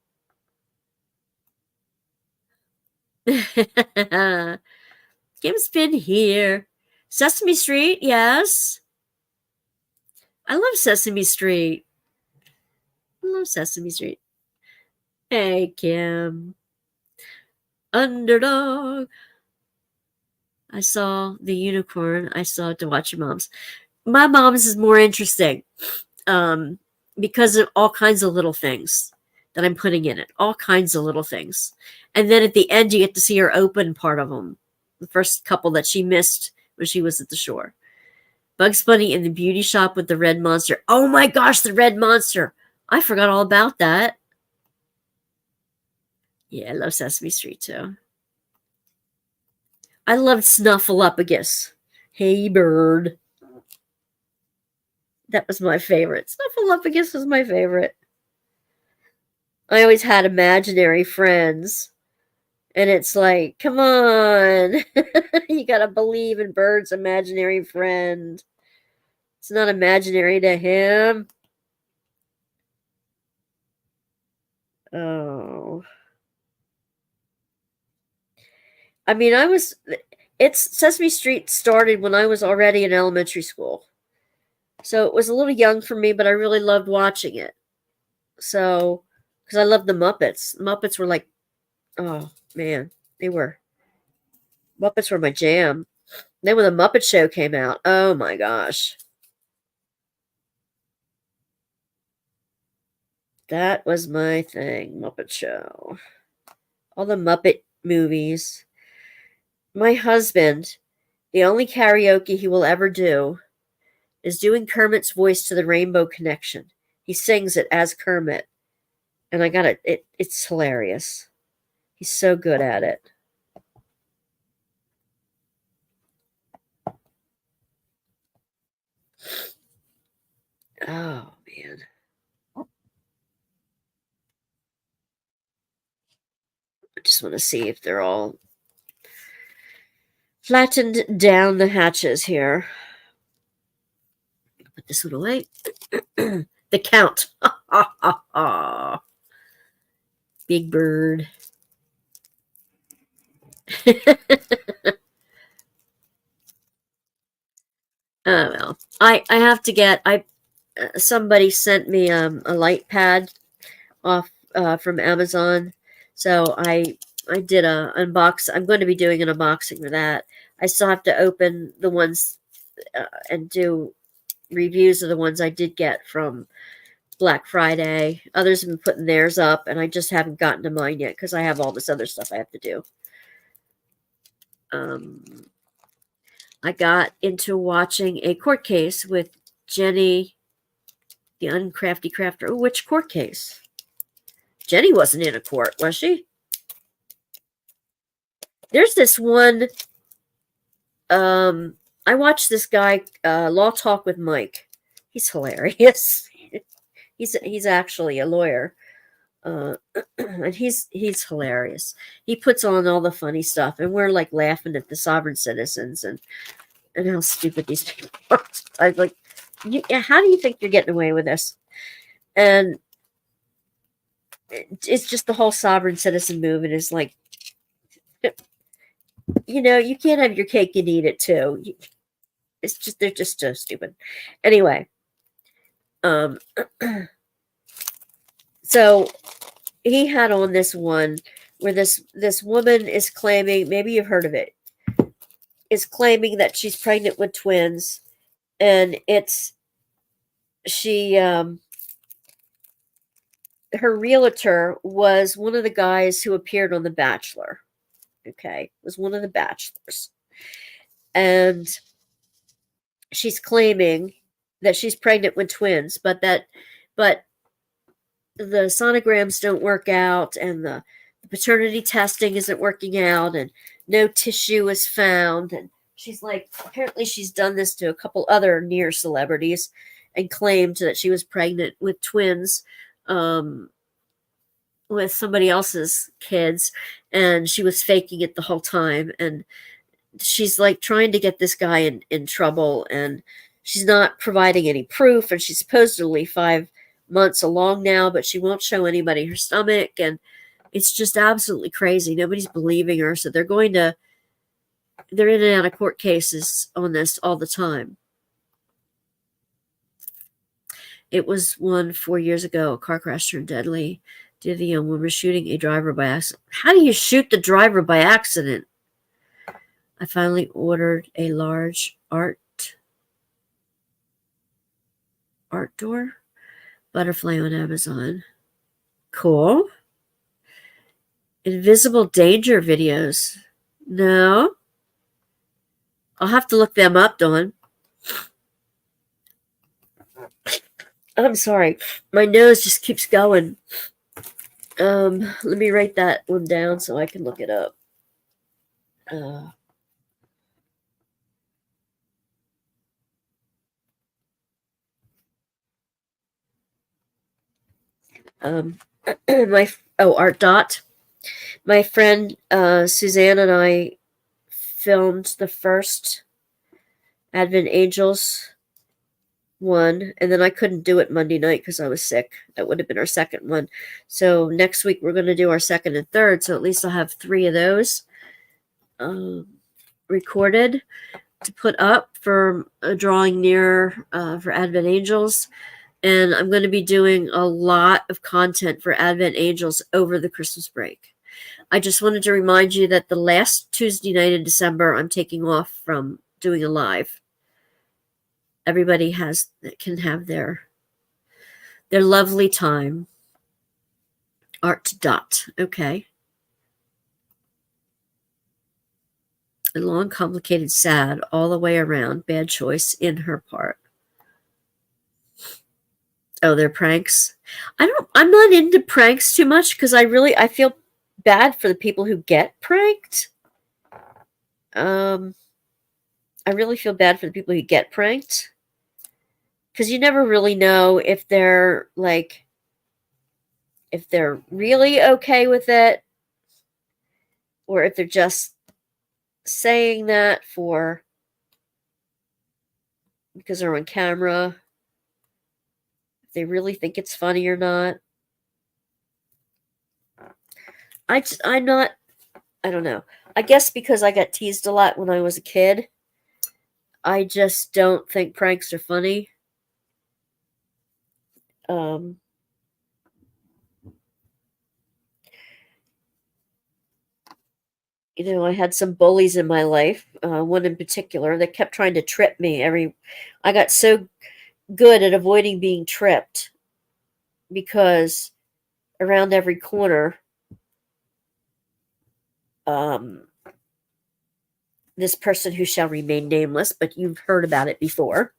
Kim's been here. Sesame Street, yes. I love Sesame Street. I love Sesame Street. Hey, Kim. Underdog. I saw the unicorn. I saw To Watch Your Mom's. My mom's is more interesting because of all kinds of little things that I'm putting in it. All kinds of little things. And then at the end, you get to see her open part of them. The first couple that she missed when she was at the shore. Bugs Bunny in the beauty shop with the red monster. Oh my gosh, the red monster. I forgot all about that. Yeah, I love Sesame Street too. I loved Snuffleupagus. Hey, bird. That was my favorite. Snuffleupagus was my favorite. I always had imaginary friends. And it's like, come on. You gotta believe in Bird's imaginary friend. It's not imaginary to him. Oh. I mean, Sesame Street started when I was already in elementary school. So it was a little young for me, but I really loved watching it. So, because I loved the Muppets. Muppets were like, oh man, Muppets were my jam. Then when the Muppet Show came out, oh my gosh. That was my thing, Muppet Show. All the Muppet movies. My husband, the only karaoke he will ever do is doing Kermit's voice to the Rainbow Connection. He sings it as Kermit. And I got it. It's hilarious. He's so good at it. Oh, man. I just want to see if they're all flattened down the hatches here. Put this one away. The Count. Big Bird. Oh well, I have to get. Somebody sent me a light pad off from Amazon, so I did a unbox. I'm going to be doing an unboxing for that. I still have to open the ones and do reviews of the ones I did get from Black Friday. Others have been putting theirs up, and I just haven't gotten to mine yet because I have all this other stuff I have to do. I got into watching a court case with Jenny, the uncrafty crafter. Oh, which court case? Jenny wasn't in a court, was she? There's this one. I watched this guy, Law Talk with Mike. He's hilarious. he's actually a lawyer. And he's hilarious. He puts on all the funny stuff, and we're like laughing at the sovereign citizens and how stupid these people are. I was like, how do you think you're getting away with this? And it's just the whole sovereign citizen movement is like, you can't have your cake and eat it too. It's just they're just so stupid. Anyway, so he had on this one where this woman is claiming, maybe you've heard of it, is claiming that she's pregnant with twins, and it's she her realtor was one of the guys who appeared on The Bachelor. Okay, was one of the bachelors, and she's claiming that she's pregnant with twins, but the sonograms don't work out, and the paternity testing isn't working out, and no tissue is found. And she's like, apparently she's done this to a couple other near celebrities and claimed that she was pregnant with twins, with somebody else's kids, and she was faking it the whole time. And she's like trying to get this guy in trouble, and she's not providing any proof, and she's supposedly 5 months along now, but she won't show anybody her stomach, and it's just absolutely crazy. Nobody's believing her, so they're in and out of court cases on this all the time. It was one 4 years ago. A car crash turned deadly due to the young woman shooting a driver by accident. How do you shoot the driver by accident? I finally ordered a large art door butterfly on Amazon. Cool. Invisible danger videos. No. I'll have to look them up, Dawn. I'm sorry. My nose just keeps going. Let me write that one down so I can look it up. Art Dot. My friend Suzanne and I filmed the first Advent Angels one, and then I couldn't do it Monday night because I was sick. That would have been our second one. So next week we're going to do our second and third, so at least I'll have 3 of those recorded to put up for drawing near for Advent Angels. And I'm going to be doing a lot of content for Advent Angels over the Christmas break. I just wanted to remind you that the last Tuesday night in December, I'm taking off from doing a live. Everybody can have their lovely time. Art Dot. Okay. A long, complicated, sad, all the way around. Bad choice in her part. Oh, they're pranks. I'm not into pranks too much because I feel bad for the people who get pranked. I really feel bad for the people who get pranked because you never really know if they're really okay with it, or if they're just saying that because they're on camera. They really think it's funny or not. I don't know. I guess because I got teased a lot when I was a kid, I just don't think pranks are funny. I had some bullies in my life. One in particular that kept trying to trip me. I got so good at avoiding being tripped because around every corner, this person who shall remain nameless, but you've heard about it before,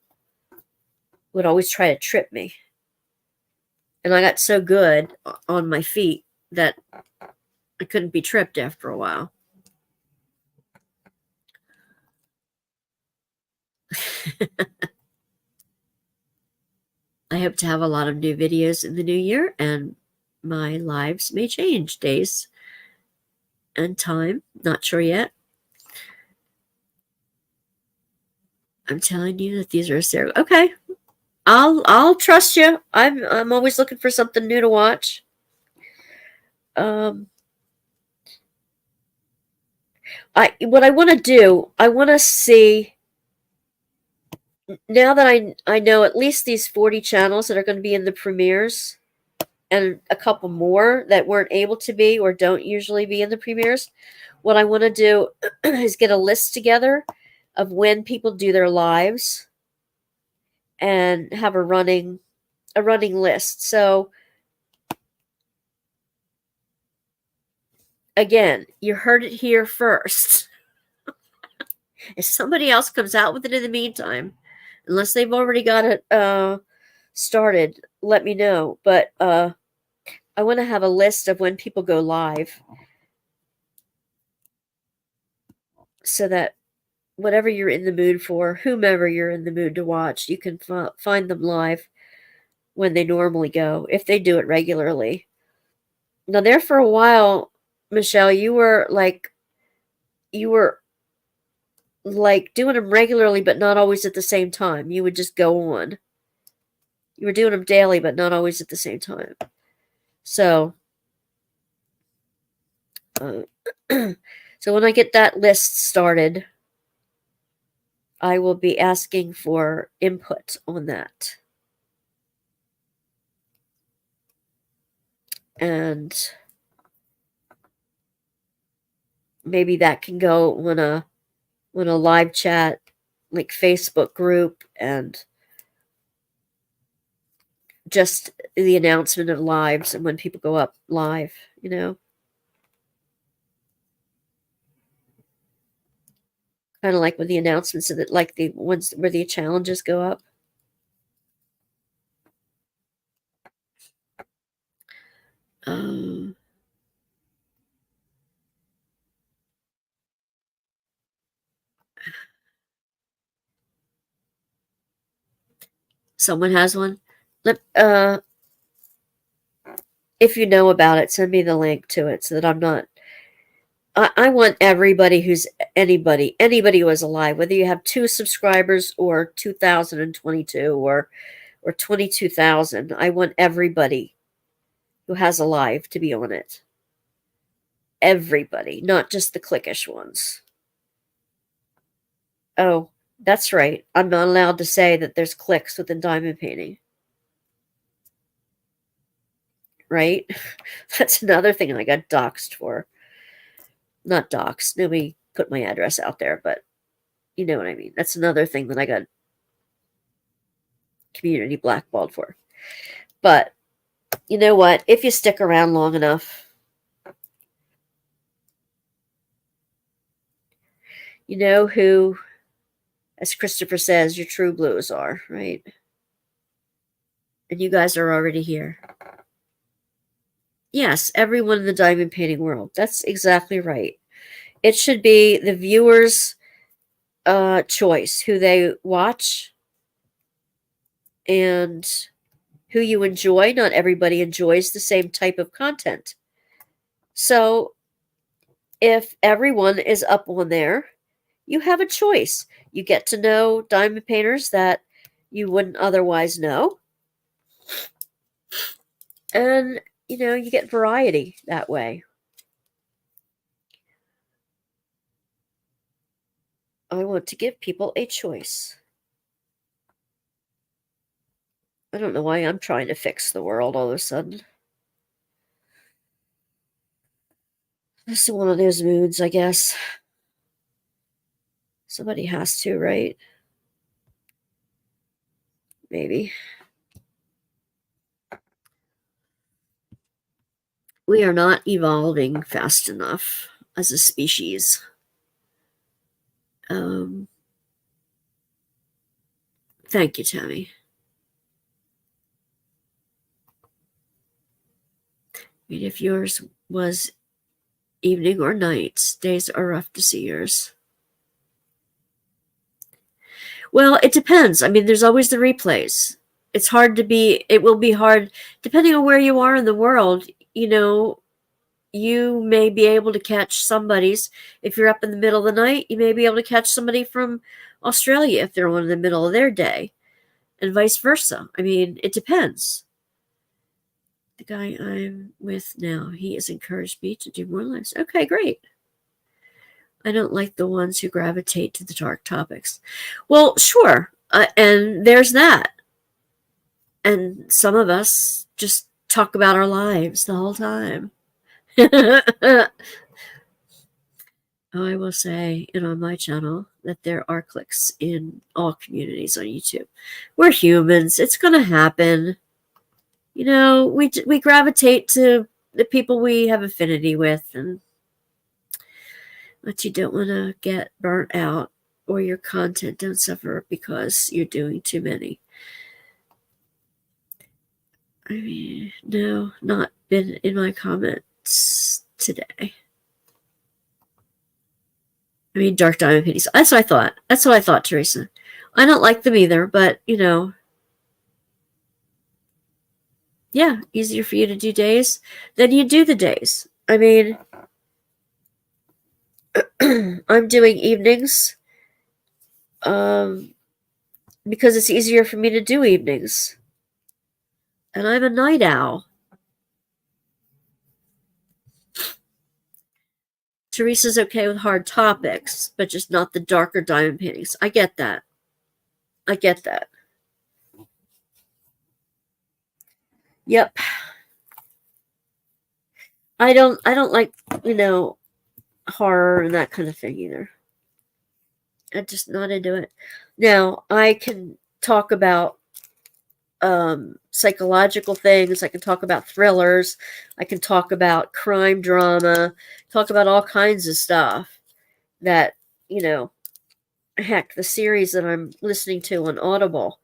would always try to trip me. And I got so good on my feet that I couldn't be tripped after a while. I hope to have a lot of new videos in the new year, and my lives may change days and time. Not sure yet. I'm telling you that these are serious. Okay, I'll trust you. I'm always looking for something new to watch. What I want to do, I want to see. Now that I know at least these 40 channels that are going to be in the premieres, and a couple more that weren't able to be or don't usually be in the premieres, what I want to do is get a list together of when people do their lives and have a running a running list. So again, you heard it here first. If somebody else comes out with it in the meantime, unless they've already got it started, let me know. But I want to have a list of when people go live so that whatever you're in the mood for, whomever you're in the mood to watch, you can find them live when they normally go, if they do it regularly. Now, there for a while, Michelle, you were like doing them regularly, but not always at the same time. You would just go on. You were doing them daily, but not always at the same time. So, so when I get that list started, I will be asking for input on that. And maybe that can go on a live chat, like Facebook group, and just the announcement of lives and when people go up live, you know. Kind of like with the announcements of it, like the ones where the challenges go up. Someone has one. If you know about it, send me the link to it so that I'm not. I want everybody who's anybody who is alive, whether you have 2 subscribers or 2,022 or 22,000. I want everybody who has a live to be on it. Everybody, not just the clickish ones. Oh, that's right. I'm not allowed to say that there's clicks within diamond painting. Right? That's another thing I got doxxed for. Not doxxed. Nobody put my address out there, but you know what I mean. That's another thing that I got community blackballed for. But you know what? If you stick around long enough, you know who, as Christopher says, your true blues are, right? And you guys are already here. Yes, everyone in the diamond painting world. That's exactly right. It should be the viewer's choice, who they watch and who you enjoy. Not everybody enjoys the same type of content. So if everyone is up on there, you have a choice. You get to know diamond painters that you wouldn't otherwise know. And, you know, you get variety that way. I want to give people a choice. I don't know why I'm trying to fix the world all of a sudden. This is one of those moods, I guess. Somebody has to, right? Maybe. We are not evolving fast enough as a species. Thank you, Tammy. I mean, if yours was evening or night, days are rough to see yours. Well, it depends. I mean, there's always the replays. It will be hard, depending on where you are in the world, you know, you may be able to catch somebody's, if you're up in the middle of the night, you may be able to catch somebody from Australia if they're on in the middle of their day, and vice versa. I mean, it depends. The guy I'm with now, he has encouraged me to do more lives. Okay, great. I don't like the ones who gravitate to the dark topics. Well, sure. And there's that. And some of us just talk about our lives the whole time. I will say, on my channel, that there are clicks in all communities on YouTube. We're humans. It's going to happen. we gravitate to the people we have affinity with, but you don't want to get burnt out or your content don't suffer because you're doing too many. I mean, no, not been in my comments today. I mean, dark diamond pennies. That's what I thought. That's what I thought, Teresa. I don't like them either, but yeah, easier for you to do days, then you do the days. I mean, I'm doing evenings because it's easier for me to do evenings. And I'm a night owl. Teresa's okay with hard topics, but just not the darker diamond paintings. I get that. I get that. Yep. I don't like, horror and that kind of thing either. I'm just not into it. Now, I can talk about psychological things. I can talk about thrillers. I can talk about crime drama, talk about all kinds of stuff that, heck, the series that I'm listening to on Audible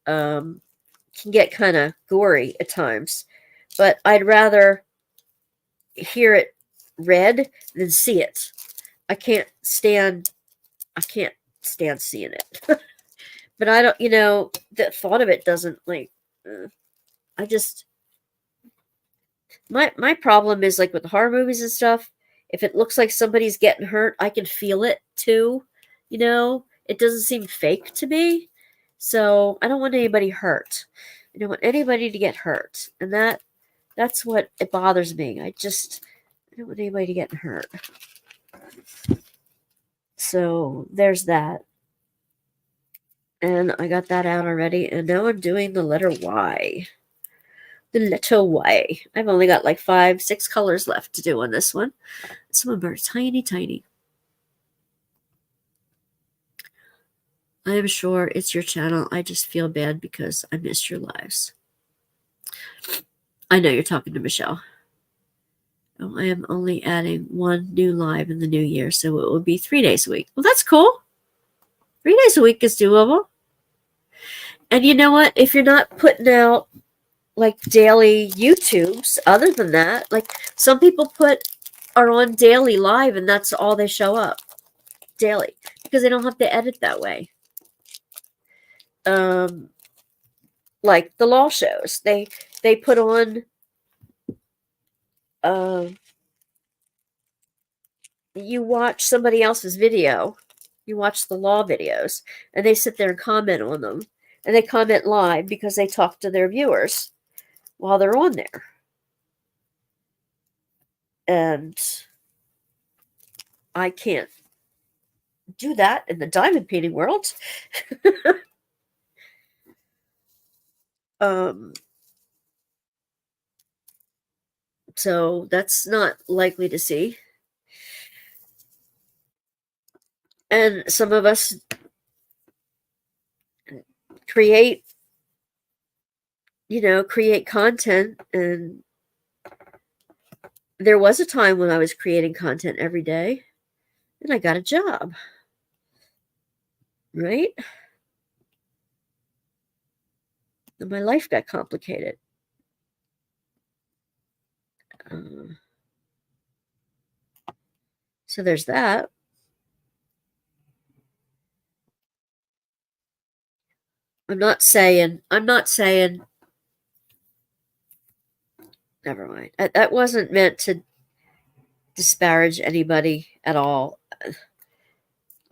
can get kind of gory at times. But I'd rather hear it read than see it. I can't stand seeing it. But I don't, the thought of it doesn't I just my problem is like with the horror movies and stuff. If it looks like somebody's getting hurt, I can feel it too. It doesn't seem fake to me. So I don't want anybody hurt. I don't want anybody to get hurt, and that's what it bothers me. I don't want anybody getting hurt. So there's that. And I got that out already, and now I'm doing the letter Y. The letter Y. I've only got like 5, 6 colors left to do on this one. Some of them are tiny, tiny. I am sure it's your channel. I just feel bad because I missed your lives. I know you're talking to Michelle. Oh, I am only adding 1 new live in the new year, so it will be 3 days a week. Well, that's cool. 3 days a week is doable. And you know what? If you're not putting out like daily YouTubes, other than that, like some people are on daily live and that's all they show up daily because they don't have to edit that way. Like the law shows, they put on you watch somebody else's video, you watch the law videos, and they sit there and comment on them, and they comment live because they talk to their viewers while they're on there. And I can't do that in the diamond painting world. So that's not likely to see. And some of us create content, and there was a time when I was creating content every day and I got a job, right? And my life got complicated. So there's that. I'm not saying never mind. That wasn't meant to disparage anybody at all.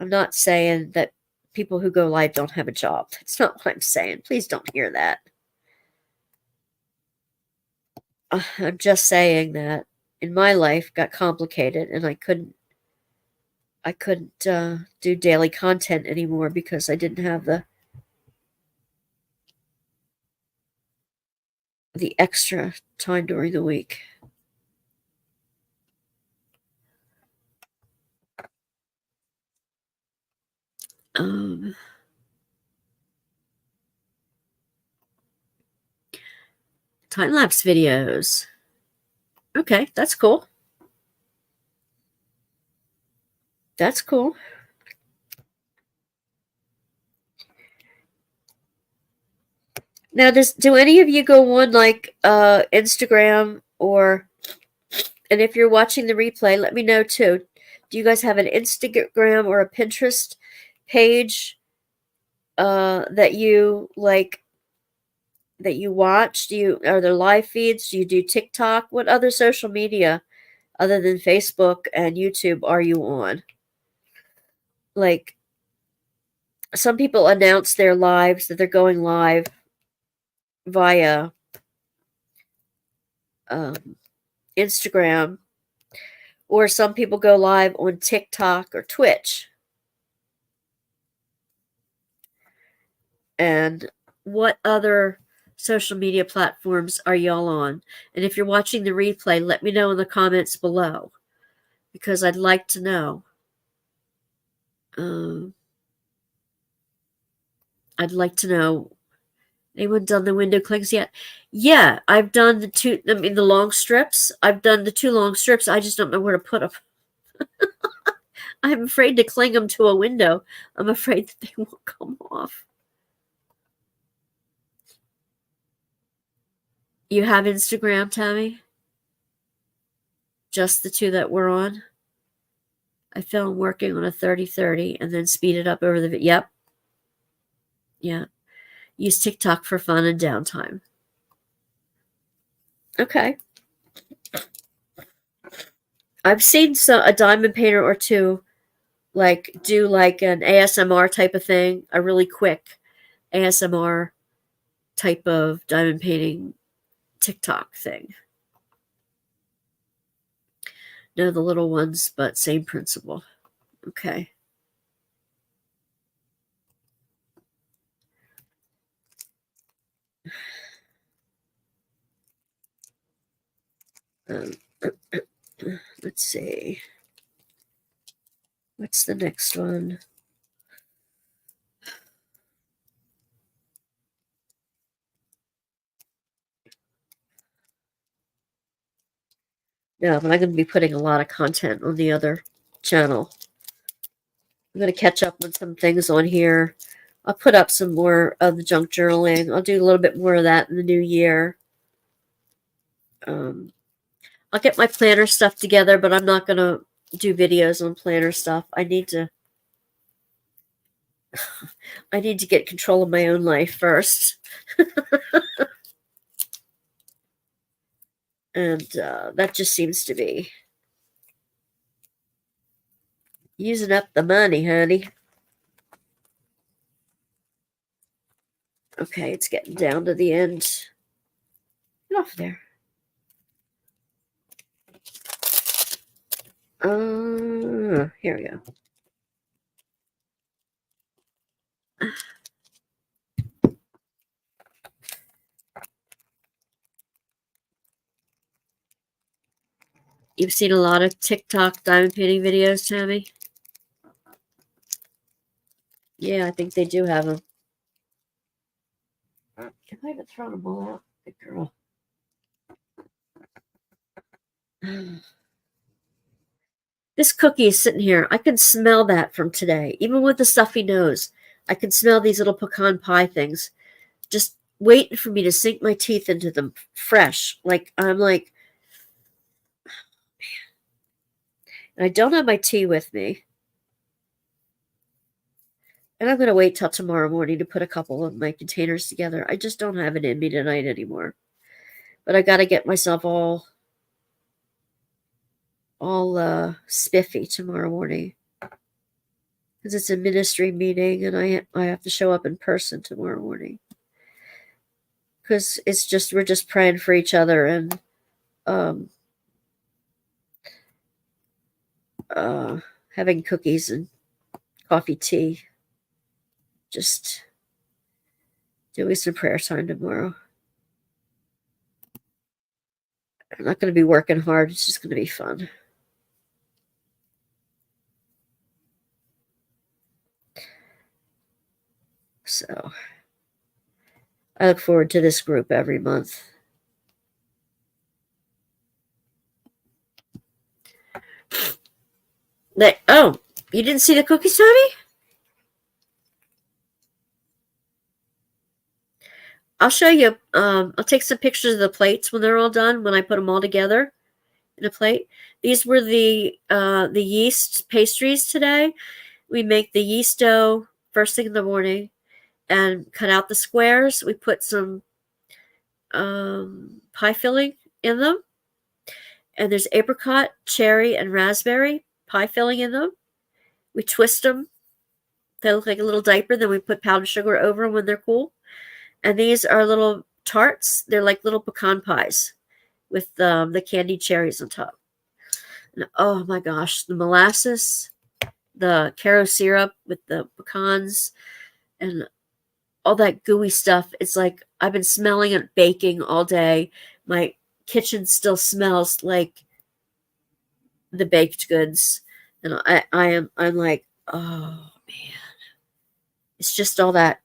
I'm not saying that people who go live don't have a job. That's not what I'm saying. Please don't hear that. I'm just saying that in my life got complicated and I couldn't do daily content anymore because I didn't have the extra time during the week. Time-lapse videos. Okay, that's cool. That's cool. Now, do any of you go on like Instagram or, and if you're watching the replay, let me know too. Do you guys have an Instagram or a Pinterest page that you like, that you watch? Are there live feeds? Do you do TikTok? What other social media other than Facebook and YouTube are you on? Like, some people announce their lives that they're going live via Instagram, or some people go live on TikTok or Twitch. And what other social media platforms are y'all on? And if you're watching the replay, let me know in the comments below, because I'd like to know. I'd like to know. Anyone done the window clings yet? Yeah, I've done the long strips. I've done the 2 long strips. I just don't know where to put them. I'm afraid to cling them to a window. I'm afraid that they won't come off. You have Instagram, Tammy? Just the 2 that we're on? I film working on a 30-30 and then speed it up over the video. Yep. Yeah. Use TikTok for fun and downtime. Okay. I've seen a diamond painter or 2 do like an ASMR type of thing, a really quick ASMR type of diamond painting TikTok thing. No, the little ones, but same principle. Okay. Let's see. What's the next one? No, but I'm going to be putting a lot of content on the other channel. I'm going to catch up on some things on here. I'll put up some more of the junk journaling. I'll do a little bit more of that in the new year. I'll get my planner stuff together, but I'm not going to do videos on planner stuff. I need to get control of my own life first. And that just seems to be using up the money, honey. Okay, it's getting down to the end. Get off there. Here we go. You've seen a lot of TikTok diamond painting videos, Tammy? Yeah, I think they do have them. Have I even thrown them all out? Good girl. This cookie is sitting here. I can smell that from today. Even with the stuffy nose, I can smell these little pecan pie things just waiting for me to sink my teeth into them fresh. I'm like, and I don't have my tea with me. And I'm going to wait till tomorrow morning to put a couple of my containers together. I just don't have it in me tonight anymore. But I got to get myself all spiffy tomorrow morning, because it's a ministry meeting and I have to show up in person tomorrow morning, because we're just praying for each other and having cookies and coffee, tea, just doing some prayer time tomorrow. I'm not going to be working hard. It's just going to be fun. So I look forward to this group every month. Oh, you didn't see the cookies, Tommy? I'll show you. I'll take some pictures of the plates when they're all done, when I put them all together in a plate. These were the yeast pastries today. We make the yeast dough first thing in the morning and cut out the squares. We put some pie filling in them, and there's apricot, cherry, and raspberry pie filling in them. We twist them. They look like a little diaper. Then we put powdered sugar over them when they're cool. And these are little tarts. They're like little pecan pies with the candied cherries on top. And oh my gosh, the molasses, the caro syrup with the pecans, and all that gooey stuff. It's like I've been smelling it baking all day. My kitchen still smells like the baked goods. And I'm like, oh man. It's just all that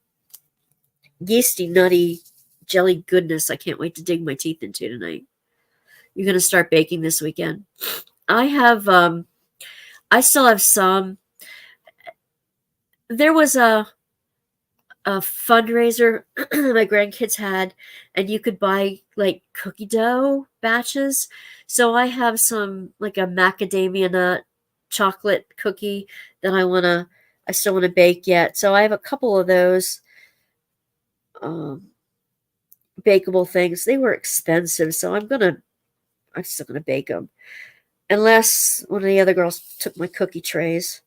yeasty, nutty, jelly goodness I can't wait to dig my teeth into tonight. You're gonna start baking this weekend. I still have some. There was a fundraiser my grandkids had, and you could buy like cookie dough batches. So I have some, like a macadamia nut chocolate cookie that I still want to bake yet. So I have a couple of those bakeable things. They were expensive, so I'm still gonna bake them, unless one of the other girls took my cookie trays.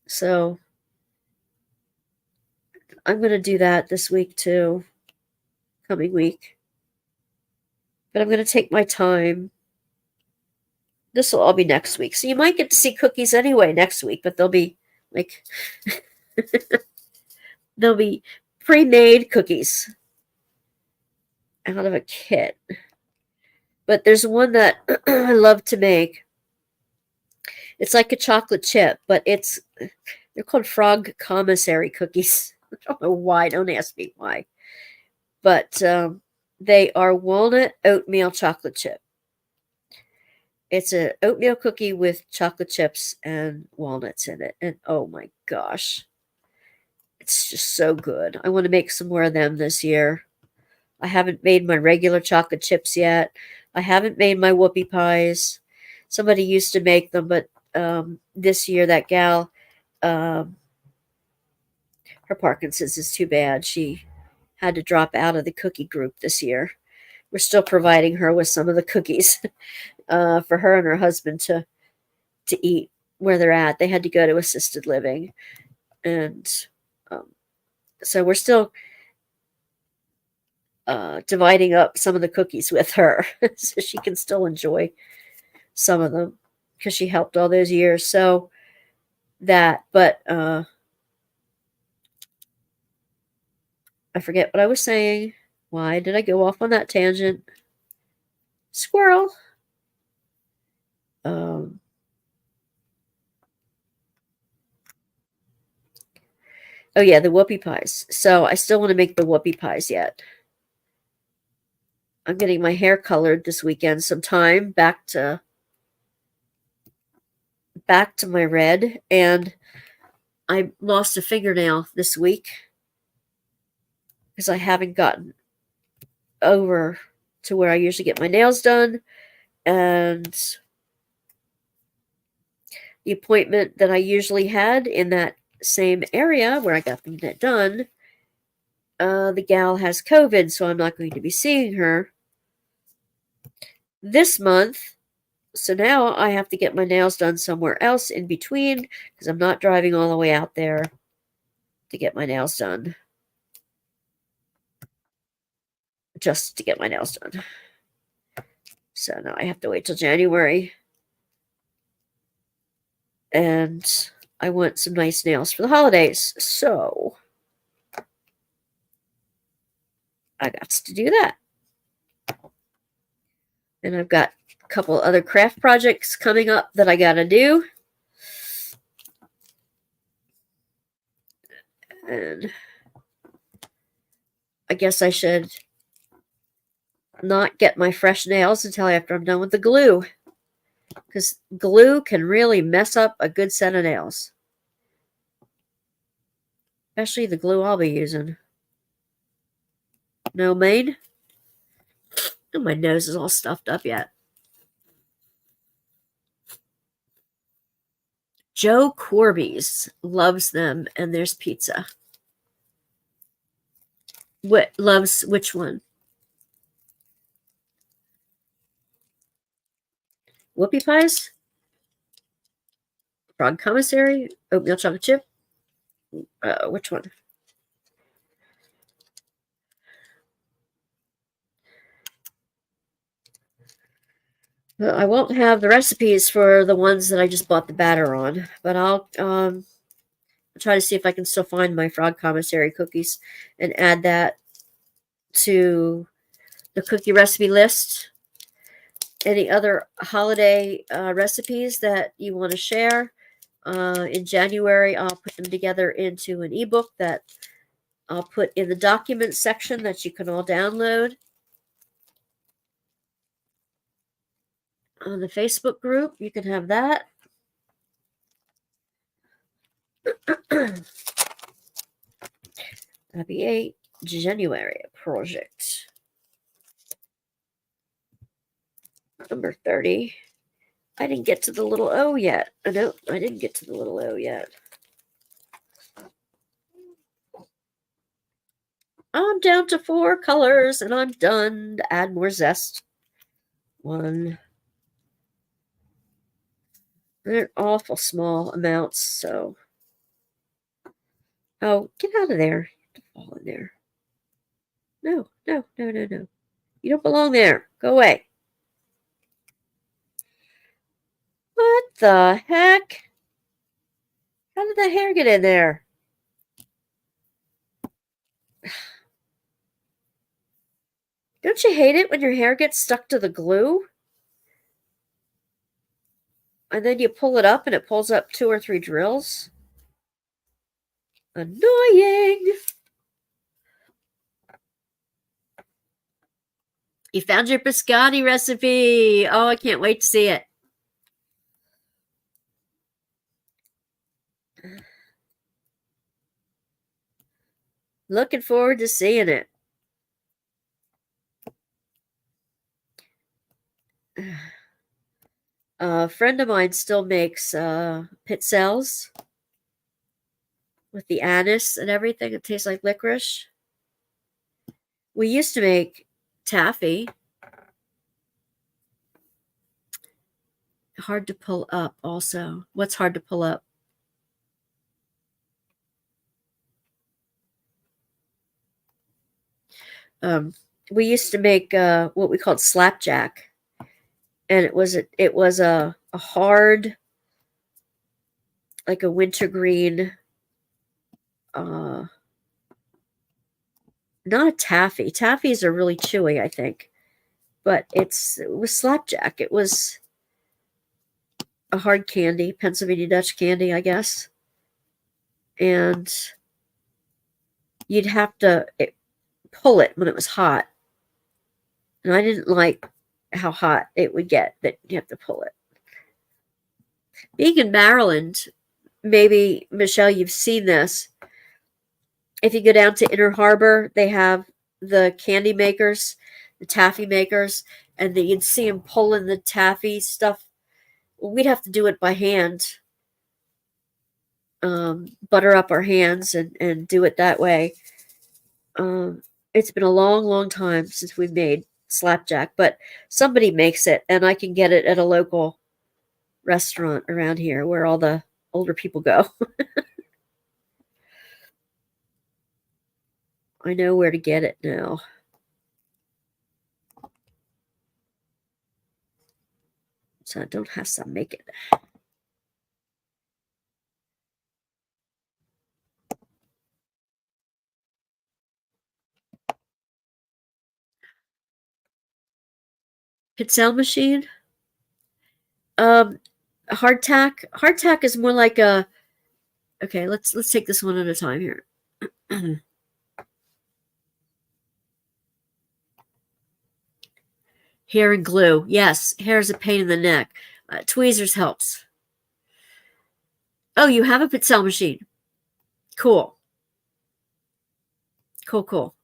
So I'm going to do that this week too, coming week. But I'm going to take my time. This will all be next week. So you might get to see cookies anyway next week, but they'll be like, they'll be pre-made cookies out of a kit. But there's one that I love to make. It's like a chocolate chip, but they're called frog commissary cookies. I don't know why. Don't ask me why. But they are walnut oatmeal chocolate chip. It's an oatmeal cookie with chocolate chips and walnuts in it. And oh my gosh. It's just so good. I want to make some more of them this year. I haven't made my regular chocolate chips yet. I haven't made my whoopie pies. Somebody used to make them, but this year that gal, her Parkinson's is too bad. She had to drop out of the cookie group this year. We're still providing her with some of the cookies for her and her husband to eat where they're at. They had to go to assisted living. And so we're still dividing up some of the cookies with her so she can still enjoy some of them because she helped all those years. So but I forget what I was saying. Why did I go off on that tangent? Squirrel. Oh yeah, the whoopie pies. So I still want to make the whoopie pies yet. I'm getting my hair colored this weekend sometime, back to my red, and I lost a fingernail this week because I haven't gotten over to where I usually get my nails done, and the appointment that I usually had in that same area where I got them done, the gal has COVID, so I'm not going to be seeing her this month. So now I have to get my nails done somewhere else in between because I'm not driving all the way out there to get my nails done. Just to get my nails done. So now I have to wait till January. And I want some nice nails for the holidays. So I got to do that. And I've got a couple other craft projects coming up that I got to do. And I guess I should not get my fresh nails until after I'm done with the glue. because glue can really mess up a good set of nails. Especially the glue I'll be using. No, Maine? Oh, my nose is all stuffed up yet. Joe Corby's loves them, and there's pizza. What loves which one? Whoopie pies? Frog commissary? Oatmeal chocolate chip? Which one? Well, I won't have the recipes for the ones that I just bought the batter on, but I'll try to see if I can still find my frog commissary cookies and add that to the cookie recipe list. Any other holiday recipes that you want to share? In January, I'll put them together into an ebook that I'll put in the documents section that you can all download. On the Facebook group, you can have that. That'll be a January project. Number 30. I didn't get to the little O yet. No, I didn't get to the little O yet. I'm down to 4 colors and I'm done to add more zest. 1. They're awful small amounts, so. Oh, get out of there. You have to fall in there. No, no, no, no, no. You don't belong there. Go away. What the heck? How did that hair get in there? Don't you hate it when your hair gets stuck to the glue? And then you pull it up and it pulls up 2 or 3 drills? Annoying! You found your biscotti recipe! Oh, I can't wait to see it. Looking forward to seeing it. A friend of mine still makes pizzelles with the anise and everything. It tastes like licorice. We used to make taffy. Hard to pull up also. What's hard to pull up? We used to make what we called slapjack. And it was a hard, like a wintergreen, not a taffy. Taffies are really chewy, I think. But it was slapjack. It was a hard candy, Pennsylvania Dutch candy, I guess. And you'd have to pull it when it was hot. And I didn't like how hot it would get that you have to pull it. Being in Maryland, maybe, Michelle, you've seen this. If you go down to Inner Harbor, they have the candy makers, the taffy makers, and you'd see them pulling the taffy stuff. Well, we'd have to do it by hand. Butter up our hands and do it that way. It's been a long, long time since we've made slapjack, but somebody makes it, and I can get it at a local restaurant around here where all the older people go. I know where to get it now. So I don't have to make it. Pizzelle machine. Hardtack. Hardtack is more like a. Okay, let's take this one at a time here. Hair and glue. Yes, hair is a pain in the neck. Tweezers helps. Oh, you have a pincel machine. Cool. Cool.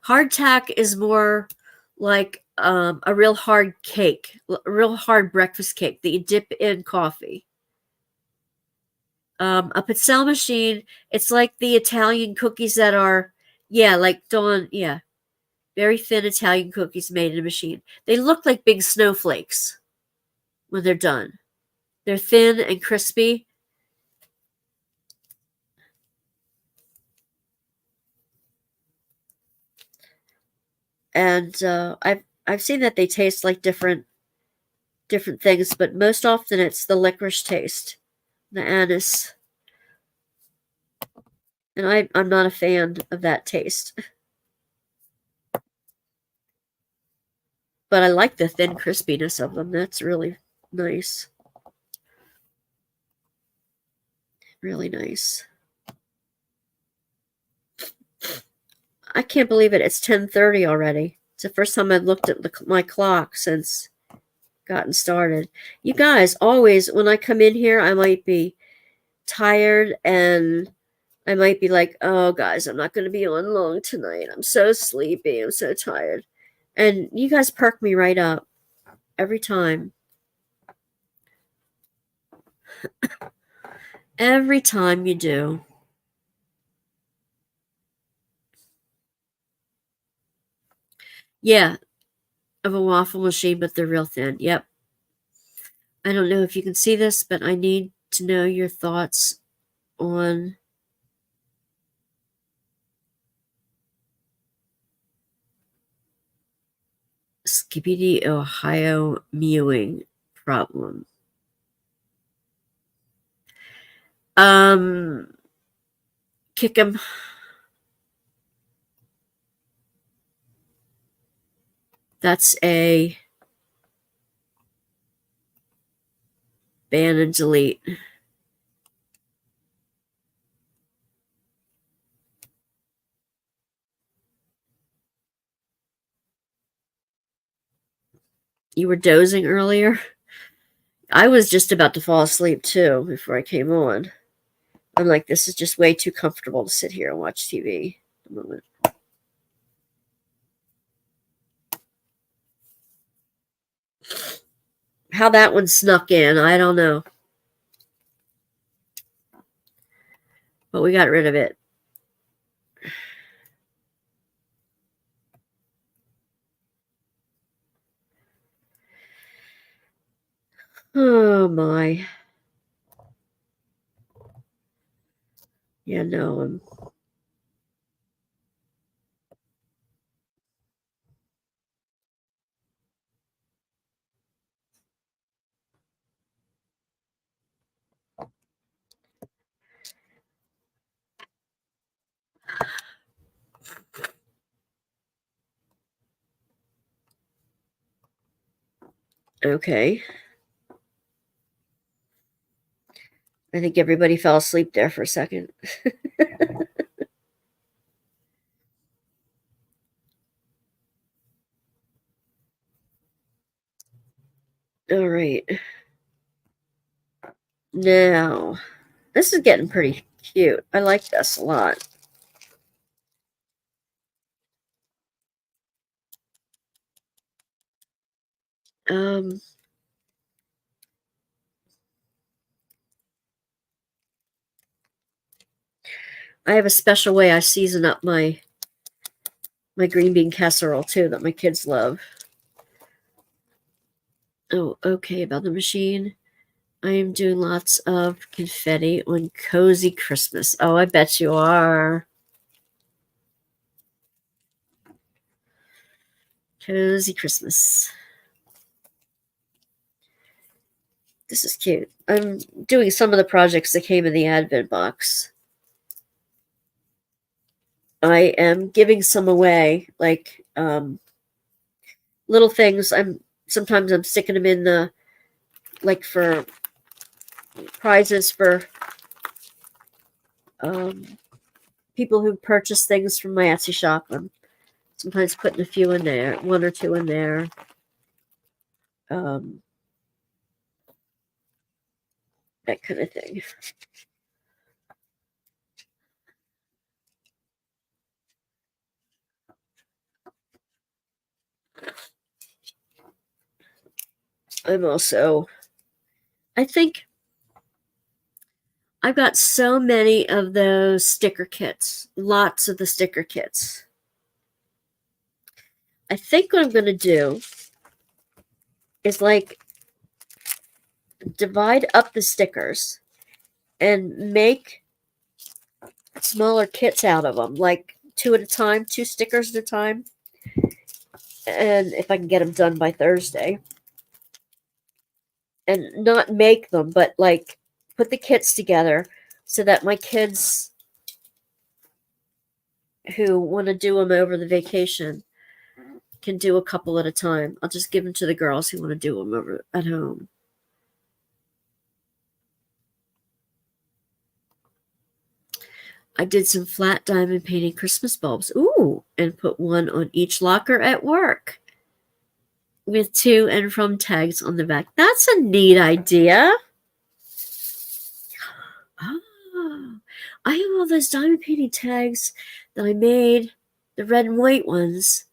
Hardtack is more like a real hard cake, a real hard breakfast cake that you dip in coffee. A pincel machine, it's like the Italian cookies that are, very thin Italian cookies made in a machine. They look like big snowflakes when they're done. They're thin and crispy. And I've seen that they taste like different things, but most often it's the licorice taste, the anise. And I'm not a fan of that taste. But I like the thin crispiness of them. That's really nice. Really nice. I can't believe it. It's 10:30 already. It's the first time I've looked at my clock since gotten started. You guys, always, when I come in here, I might be tired and I might be like, oh, guys, I'm not going to be on long tonight. I'm so sleepy. I'm so tired. And you guys perk me right up every time. Every time you do. Yeah, of a waffle machine, but they're real thin. Yep. I don't know if you can see this, but I need to know your thoughts on Skippity, Ohio mewing problem. Kick him. That's a ban and delete. You were dozing earlier? I was just about to fall asleep too before I came on. I'm like, this is just way too comfortable to sit here and watch TV at the moment. How that one snuck in, I don't know. But we got rid of it. Oh my. Yeah, no. Okay. I think everybody fell asleep there for a second. All right. Now, this is getting pretty cute. I like this a lot. I have a special way I season up my green bean casserole too that my kids love. Oh, okay, about the machine. I am doing lots of confetti on Cozy Christmas. Oh, I bet you are. Cozy Christmas. This is cute. I'm doing some of the projects that came in the Advent box. I am giving some away, like little things. Sometimes I'm sticking them in the, like, for prizes for people who purchase things from my Etsy shop. I'm sometimes putting a few in there, one or two in there. that kind of thing. I think I've got so many of those sticker kits, lots of the sticker kits. I think what I'm going to do is like divide up the stickers and make smaller kits out of them, like 2 at a time, 2 stickers at a time. And if I can get them done by Thursday. And not make them, but like put the kits together so that my kids who want to do them over the vacation can do a couple at a time. I'll just give them to the girls who want to do them over at home. I did some flat diamond painting Christmas bulbs. Ooh, and put one on each locker at work with to and from tags on the back. That's a neat idea. Oh, I have all those diamond painting tags that I made, the red and white ones.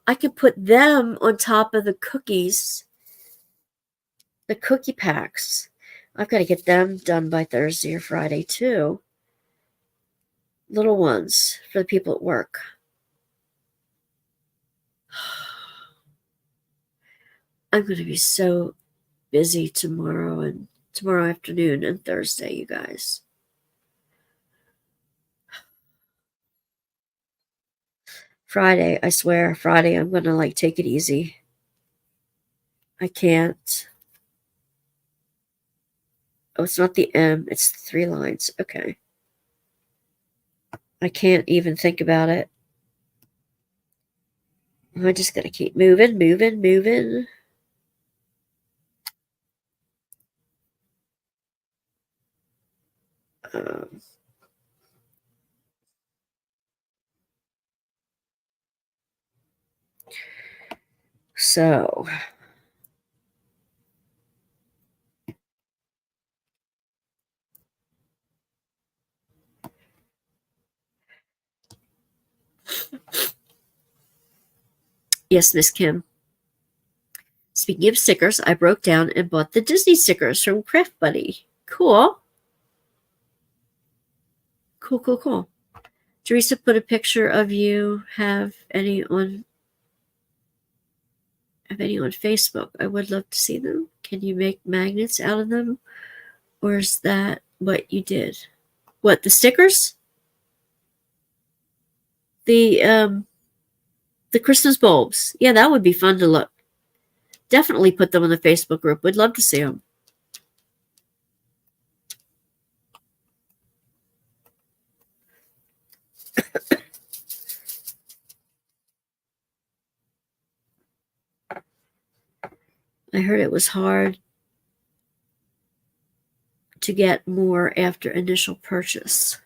I could put them on top of the cookies, the cookie packs. I've got to get them done by Thursday or Friday too. Little ones for the people at work. I'm going to be so busy tomorrow afternoon and Thursday, you guys. Friday, I swear, Friday I'm going to like take it easy. I can't. Oh, it's not the M, it's 3 lines. Okay. I can't even think about it. I'm just going to keep moving. So, yes, Miss Kim. Speaking of stickers, I broke down and bought the Disney stickers from Craft Buddy. Cool. Cool. Teresa put a picture of you. Have any on Facebook? I would love to see them. Can you make magnets out of them? Or is that what you did? What, the stickers? The Christmas bulbs. Yeah, that would be fun to look. Definitely put them on the Facebook group. Would love to see them. I heard it was hard to get more after initial purchase.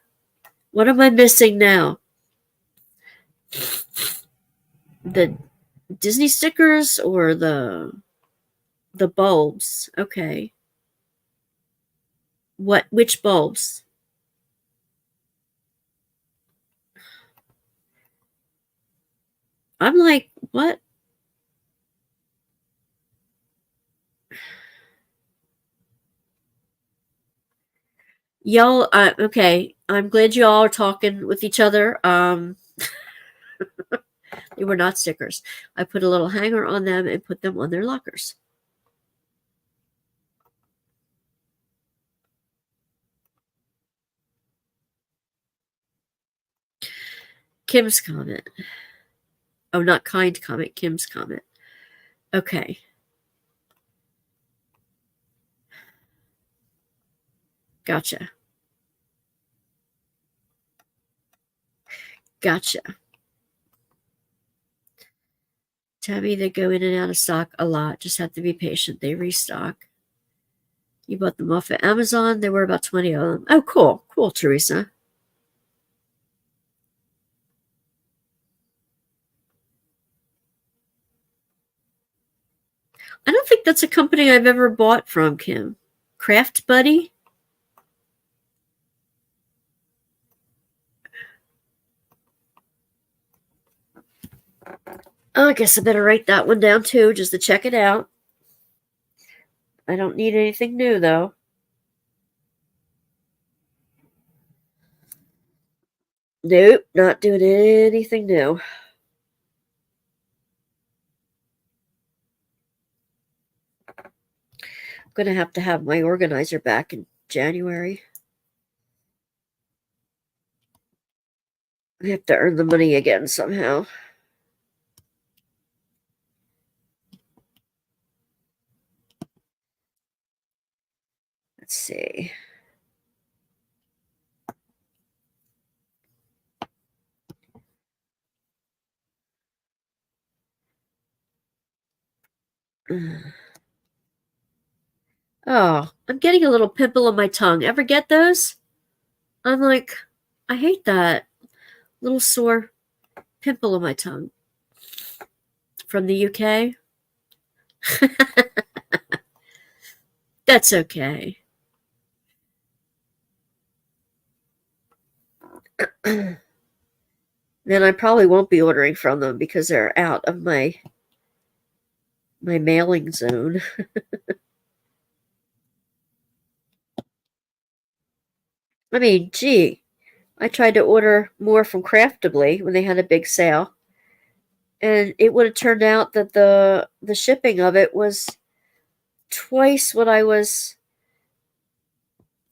What am I missing now? The Disney stickers or the bulbs? Okay. Which bulbs? I'm like, what? Y'all, okay. I'm glad y'all are talking with each other. They were not stickers. I put a little hanger on them and put them on their lockers. Kim's comment. Oh, not kind comment. Kim's comment. Okay. Gotcha. Tabby, they go in and out of stock a lot. Just have to be patient. They restock. You bought them off of Amazon. There were about 20 of them. Oh, cool. Cool, Teresa. I don't think that's a company I've ever bought from, Kim. Craft Buddy? Oh, I guess I better write that one down too, just to check it out. I don't need anything new, though. Nope, not doing anything new. I'm going to have my organizer back in January. I have to earn the money again somehow. Let's see. Oh, I'm getting a little pimple on my tongue. Ever get those? I'm like, I hate that. Little sore pimple on my tongue. From the UK? That's okay. Then I probably won't be ordering from them because they're out of my mailing zone. I mean, gee, I tried to order more from Craftably when they had a big sale, and it would have turned out that the shipping of it was twice what I was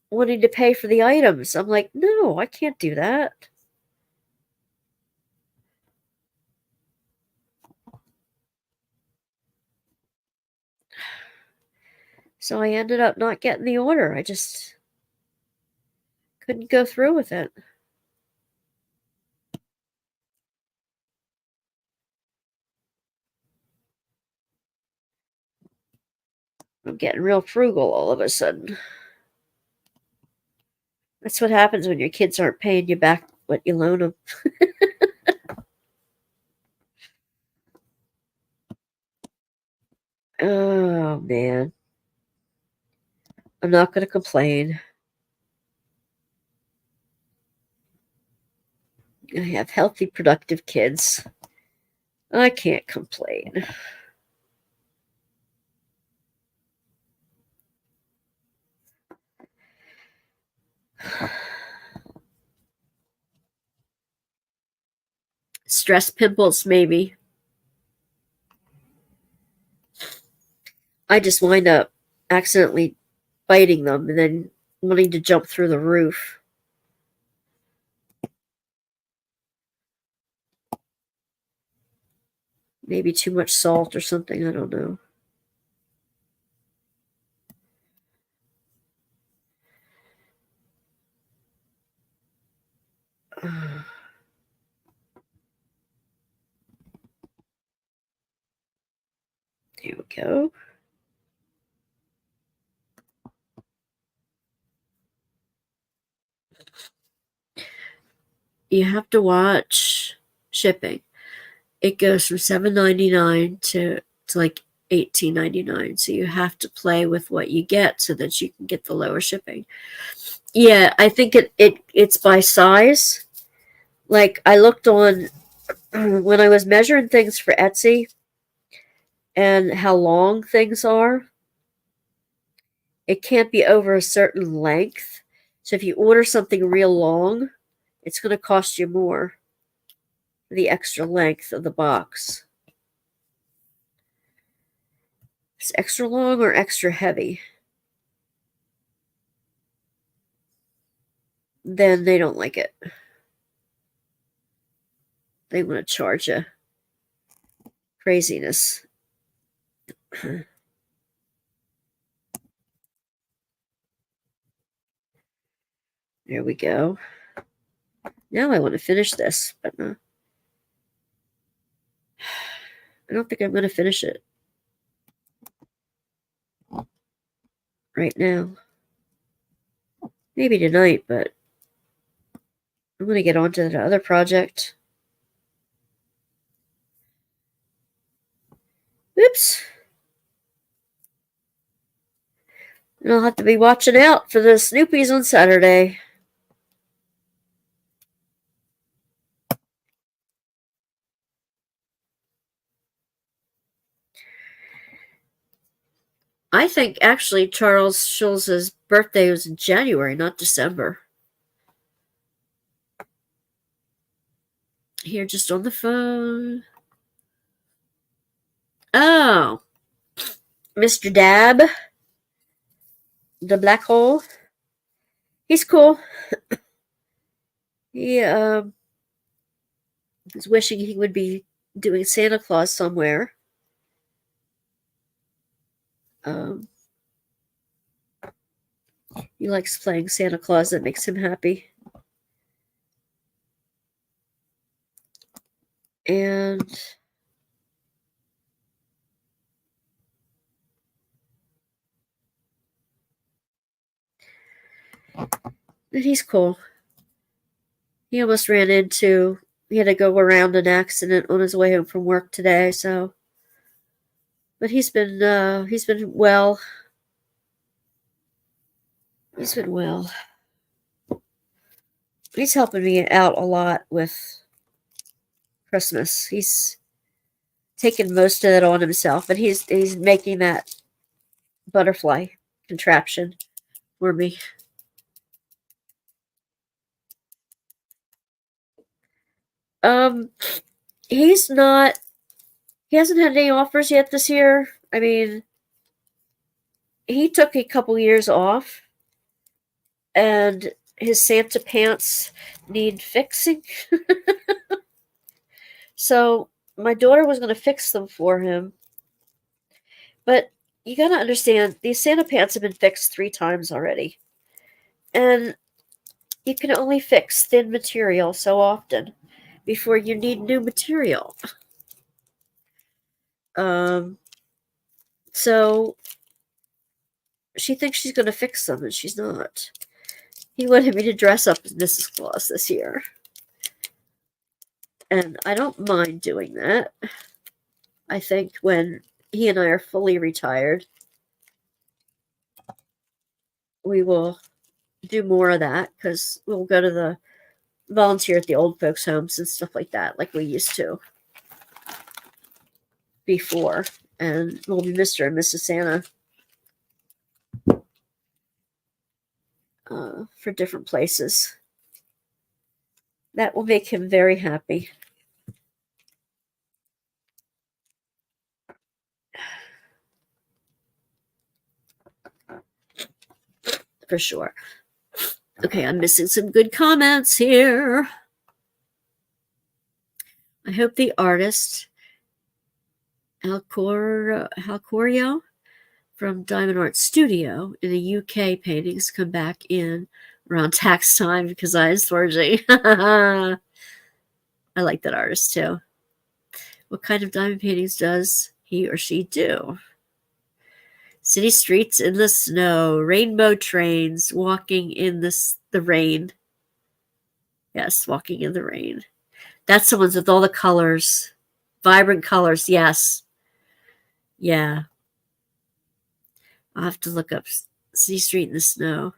wanting to pay for the items. I'm like, no, I can't do that. So I ended up not getting the order. I just couldn't go through with it. I'm getting real frugal all of a sudden. That's what happens when your kids aren't paying you back what you loan them. Oh, man. I'm not going to complain. I have healthy, productive kids. I can't complain. Stress pimples, maybe. I just wind up accidentally biting them and then wanting to jump through the roof. Maybe too much salt or something. I don't know. Here we go. You have to watch shipping. It goes from $7.99 to like $18.99. So you have to play with what you get so that you can get the lower shipping. Yeah, I think it's by size. Like I looked on when I was measuring things for Etsy and how long things are. It can't be over a certain length. So if you order something real long, it's going to cost you more for the extra length of the box. It's extra long or extra heavy. Then they don't like it. They want to charge you. Craziness. There we go. Now I want to finish this, but no. I don't think I'm going to finish it right now. Maybe tonight, but I'm going to get on to the other project. Oops. And I'll have to be watching out for the Snoopies on Saturday. I think actually Charles Schulz's birthday was in January, not December. Here, just on the phone. Oh, Mr. Dab, the black hole. He's cool. He was wishing he would be doing Santa Claus somewhere. Um, he likes playing Santa Claus. That makes him happy. And he's cool. He almost ran into. He had to go around an accident on his way home from work today. So, but he's been well. He's been well. He's helping me out a lot with Christmas. He's taken most of it on himself, but he's making that butterfly contraption for me. He's not. He hasn't had any offers yet this year. I mean, he took a couple years off, and his Santa pants need fixing. So my daughter was going to fix them for him, but you got to understand these Santa pants have been fixed 3 times already, and you can only fix thin material so often before you need new material. So she thinks she's going to fix them, and she's not. He wanted me to dress up as Mrs. Claus this year, and I don't mind doing that. I think when he and I are fully retired, we will do more of that because we'll go to the volunteer at the old folks' homes and stuff like that, like we used to before. And we'll be Mr. and Mrs. Santa for different places. That will make him very happy. For sure. Okay, I'm missing some good comments here. I hope the artist Halcorio from Diamond Art Studio in the UK paintings come back in around tax time because I am splurging. I like that artist too. What kind of diamond paintings does he or she do? City streets in the snow, rainbow trains, walking in the rain. Yes, walking in the rain. That's the ones with all the colors. Vibrant colors, yes. Yeah. I'll have to look up City Street in the Snow.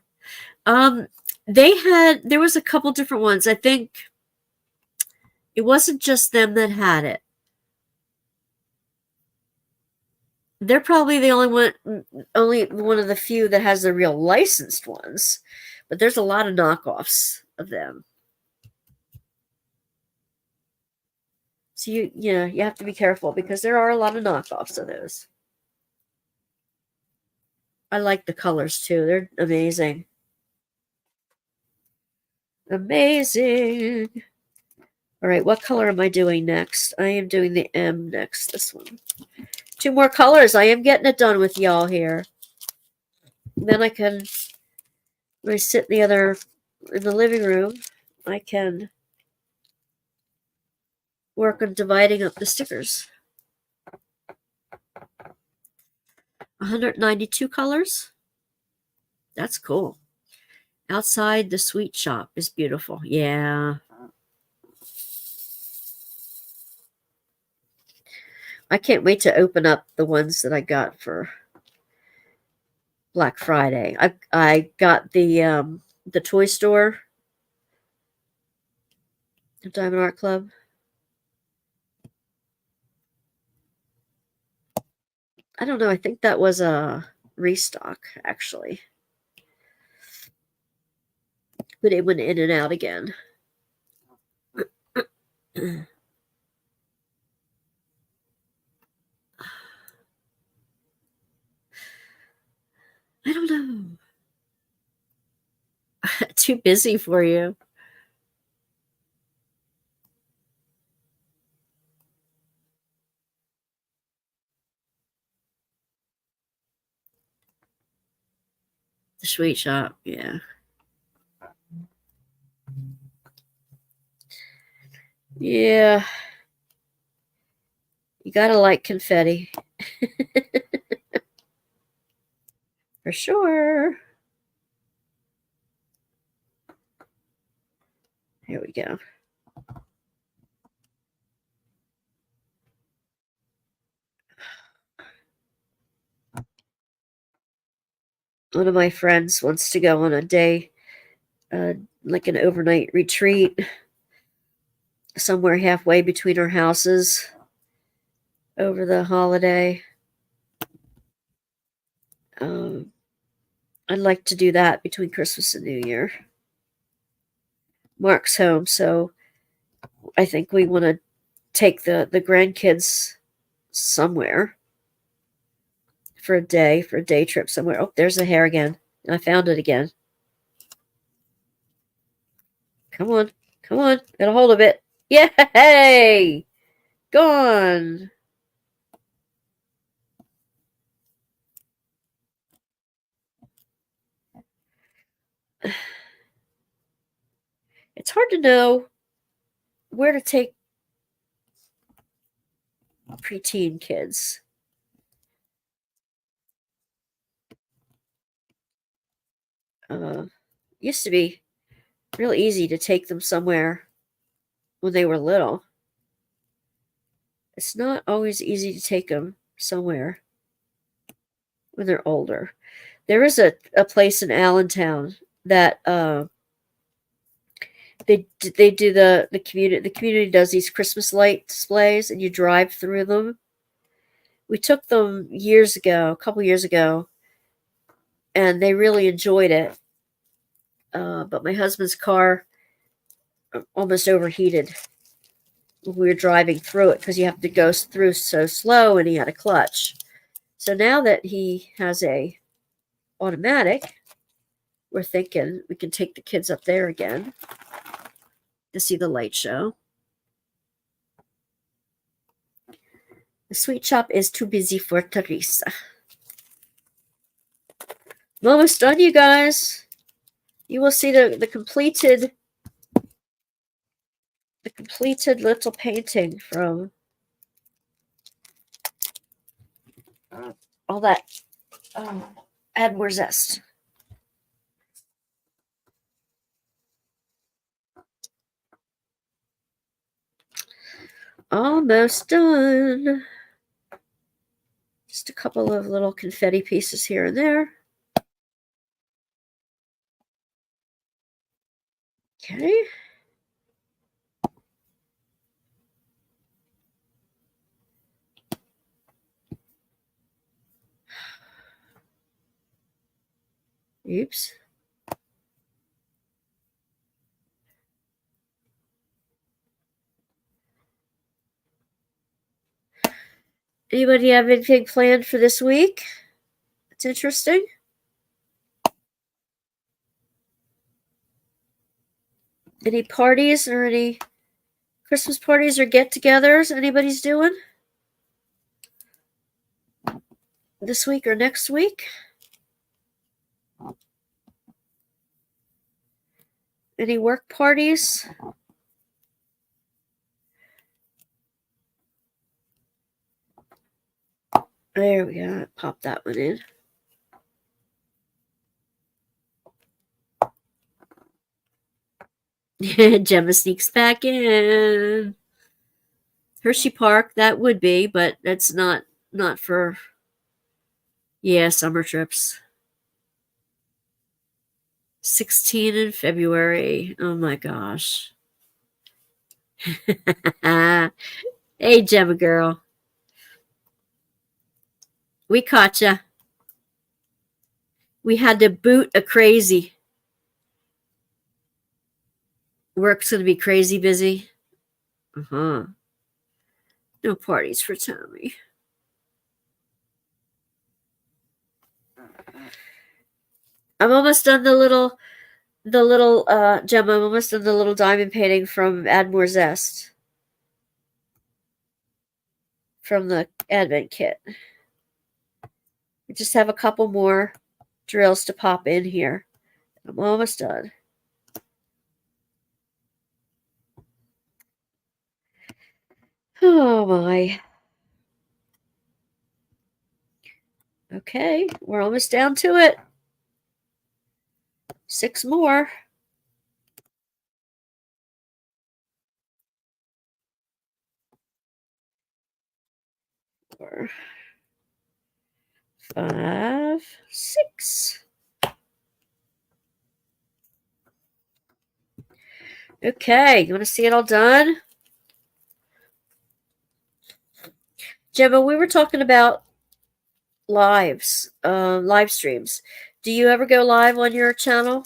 There was a couple different ones. I think it wasn't just them that had it. They're probably the only one of the few that has the real licensed ones. But there's a lot of knockoffs of them. So you have to be careful because there are a lot of knockoffs of those. I like the colors too. They're amazing. Amazing. All right, what color am I doing next? I am doing the M next, this one. 2 more colors. I am getting it done with y'all here. And then when I sit in the living room, I can work on dividing up the stickers. 192 colors. That's cool. Outside the sweet shop is beautiful. Yeah. I can't wait to open up the ones that I got for Black Friday. I got the toy store, the Diamond Art Club. I don't know. I think that was a restock, actually. But it went in and out again. I don't know. Too busy for you. The sweet shop, yeah. Yeah. You gotta like confetti. For sure. Here we go. One of my friends wants to go on a day, like an overnight retreat, somewhere halfway between our houses over the holiday. I'd like to do that between Christmas and New Year. Mark's home, so I think we want to take the grandkids somewhere for a day trip somewhere. Oh, there's the hair again. I found it again. Come on. Come on. Get a hold of it. Yay! Gone. It's hard to know where to take preteen kids. Used to be real easy to take them somewhere when they were little. It's not always easy to take them somewhere when they're older. There is a place in Allentown that they do the community does these Christmas light displays, and you drive through them. We took them a couple years ago, and they really enjoyed it. But my husband's car almost overheated when we were driving through it because you have to go through so slow, and he had a clutch. So now that he has a automatic, we're thinking we can take the kids up there again to see the light show. The sweet shop is too busy for Teresa. I'm almost done, you guys. You will see the completed little painting from all that add more zest. Almost done. Just a couple of little confetti pieces here and there. Okay. Oops. Anybody have anything planned for this week? It's interesting. Any parties or any Christmas parties or get-togethers anybody's doing this week or next week? Any work parties? There we go. Pop that one in. Gemma sneaks back in. Hershey Park, that would be, but that's not for, summer trips. 16 in February. Oh my gosh. Hey, Gemma girl. We caught ya. We had to boot a crazy. Work's going to be crazy busy. Uh-huh. No parties for Tommy. I'm almost done the little gem. I'm almost done the little diamond painting from Add More Zest. From the Advent kit. We just have a couple more drills to pop in here. I'm almost done. Oh my. Okay, we're almost down to it. 6 more. 4, 5, 6. Okay, you want to see it all done? Gemma, we were talking about live streams. Do you ever go live on your channel?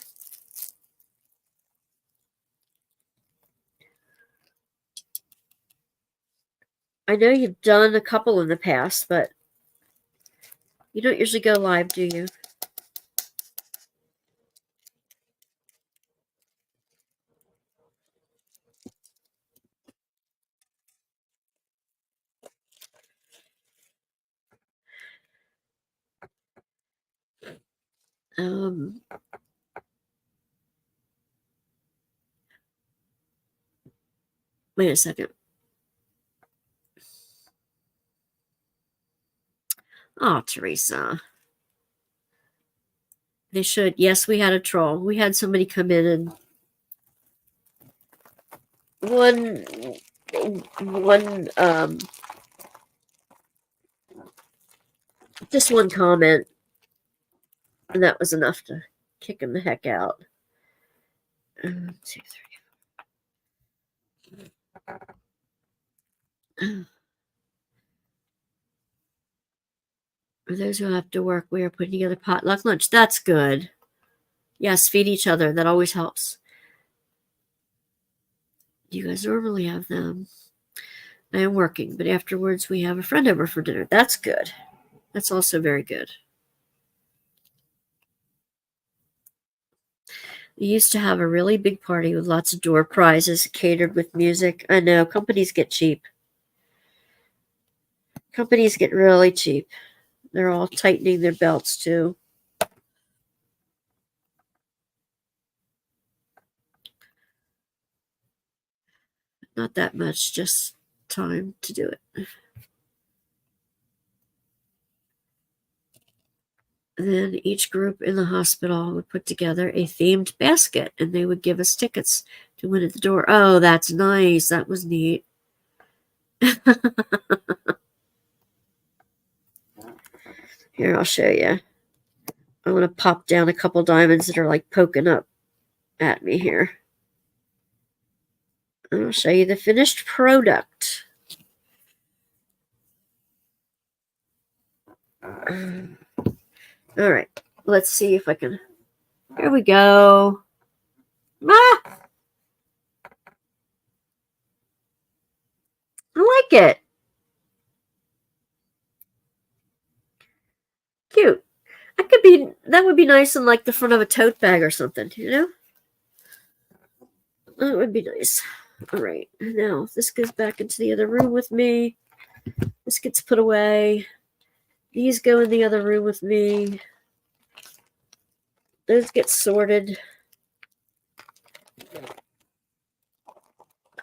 I know you've done a couple in the past, but you don't usually go live, do you? Wait a second. Oh, Teresa. They should. Yes, we had a troll. We had somebody come in and just one comment, and that was enough to kick him the heck out. 2, 3. For those who have to work, we are putting together potluck lunch. That's good. Yes, feed each other. That always helps. You guys normally have them. I am working, but afterwards we have a friend over for dinner. That's good. That's also very good. We used to have a really big party with lots of door prizes, catered with music. I know, companies get cheap. Companies get really cheap. They're all tightening their belts, too. Not that much, just time to do it. Then each group in the hospital would put together a themed basket, and they would give us tickets to win at the door. Oh, that's nice. That was neat. Here, I'll show you. I want to pop down a couple diamonds that are like poking up at me here. And I'll show you the finished product. All right, let's see if I can. Here we go. Ah! I like it. Cute. That would be nice in like the front of a tote bag or something, you know? That would be nice. All right, now this goes back into the other room with me. This gets put away. These go in the other room with me. Those get sorted.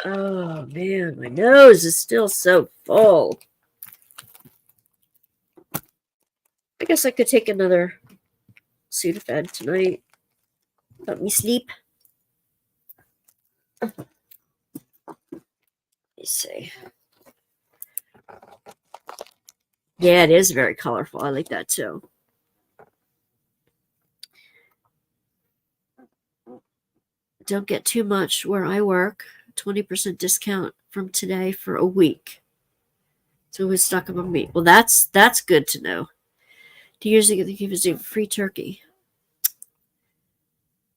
Oh man, my nose is still so full. I guess I could take another Sudafed tonight. Let me sleep. Let me see. Yeah, it is very colorful. I like that too. Don't get too much where I work. 20% discount from today for a week. So we're stuck on meat. Well, that's good to know. Do you usually give us a free turkey?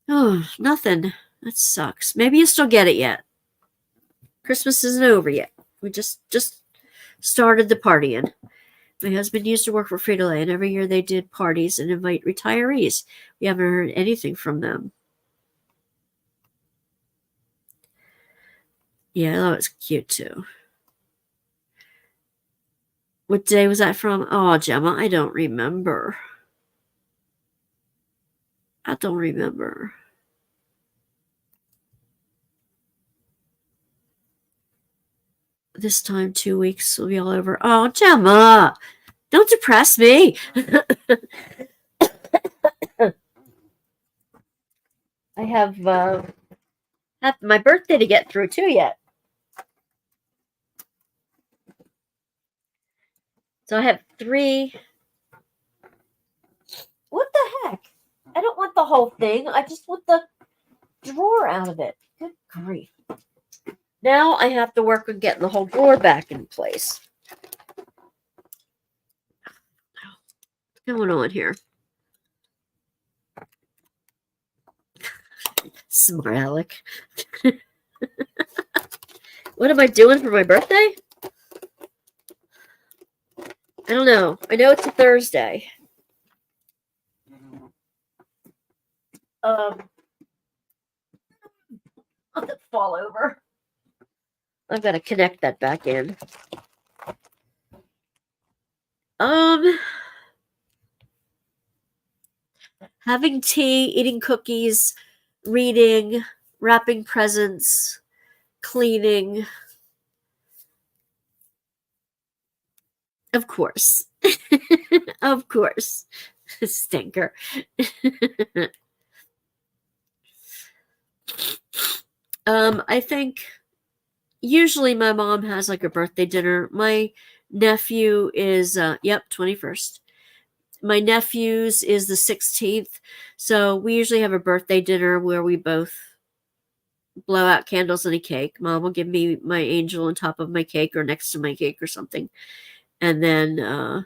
Oh, nothing. That sucks. Maybe you still get it yet. Christmas isn't over yet. We just started the partying. My husband used to work for Frito-Lay, and every year they did parties and invite retirees. We haven't heard anything from them. Yeah, that was cute too. What day was that from? Oh, Gemma, I don't remember. I don't remember. This time, 2 weeks will be all over. Oh, Gemma, don't depress me. I have my birthday to get through too yet. So I have 3. What the heck? I don't want the whole thing. I just want the drawer out of it. Good grief. Now I have to work on getting the whole drawer back in place. What's going on here? Smart Alec. What am I doing for my birthday? I don't know. I know it's a Thursday. I'll just fall over. I've got to connect that back in. Having tea, eating cookies, reading, wrapping presents, cleaning. Of course. Of course. Stinker. I think usually my mom has like a birthday dinner. My nephew is 21st. My nephew's is the 16th. So we usually have a birthday dinner where we both blow out candles and a cake. Mom will give me my angel on top of my cake or next to my cake or something. And then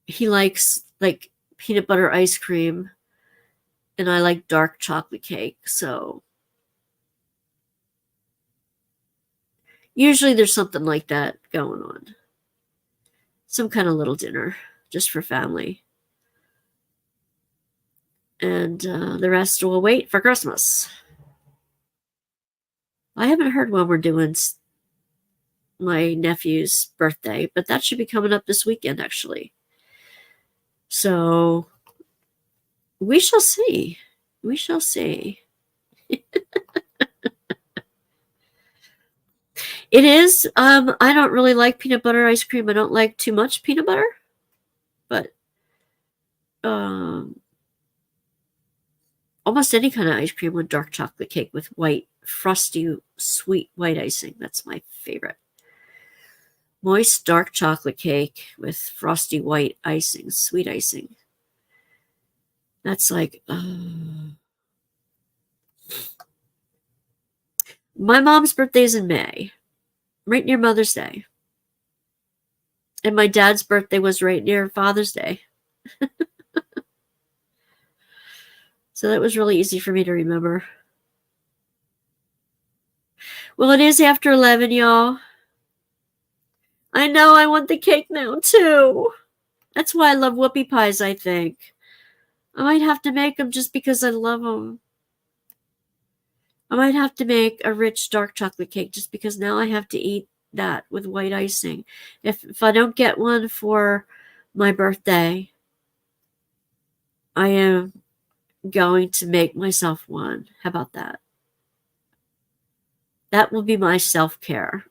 he likes like peanut butter ice cream, and I like dark chocolate cake. So usually there's something like that going on. Some kind of little dinner just for family. And the rest will wait for Christmas. I haven't heard when we're doing my nephew's birthday, but that should be coming up this weekend, actually. So we shall see. We shall see. It is. I don't really like peanut butter ice cream. I don't like too much peanut butter, but almost any kind of ice cream with dark chocolate cake with white, frosty, sweet white icing. That's my favorite. Moist dark chocolate cake with frosty white icing, sweet icing. That's like, my mom's birthday is in May, right near Mother's Day. And my dad's birthday was right near Father's Day. So that was really easy for me to remember. Well, it is after 11, y'all. I know I want the cake now, too. That's why I love whoopie pies, I think. I might have to make them just because I love them. I might have to make a rich dark chocolate cake just because now I have to eat that with white icing. If I don't get one for my birthday, I am going to make myself one. How about that? That will be my self-care.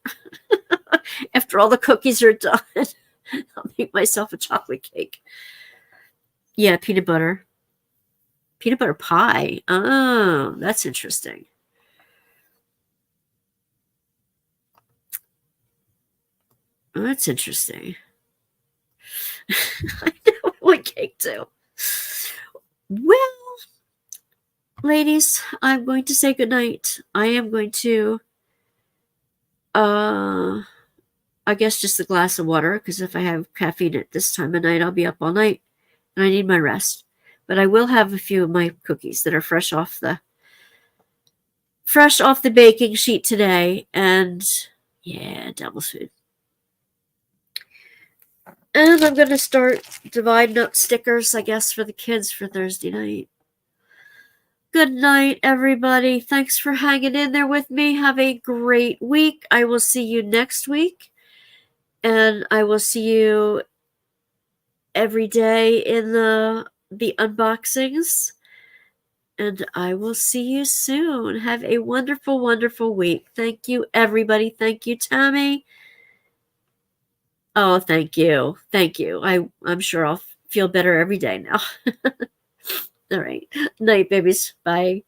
After all the cookies are done, I'll make myself a chocolate cake. Yeah, peanut butter. Peanut butter pie. Oh, that's interesting. Oh, that's interesting. I know I want cake too. Well, ladies, I'm going to say goodnight. I am going to, I guess just a glass of water, because if I have caffeine at this time of night, I'll be up all night, and I need my rest. But I will have a few of my cookies that are fresh off the baking sheet today. And yeah, devil's food. And I'm going to start dividing up stickers, I guess, for the kids for Thursday night. Good night, everybody. Thanks for hanging in there with me. Have a great week. I will see you next week. And I will see you every day in the unboxings. And I will see you soon. Have a wonderful, wonderful week. Thank you, everybody. Thank you, Tammy. Oh, thank you. Thank you. I'm sure I'll feel better every day now. All right. Night, babies. Bye.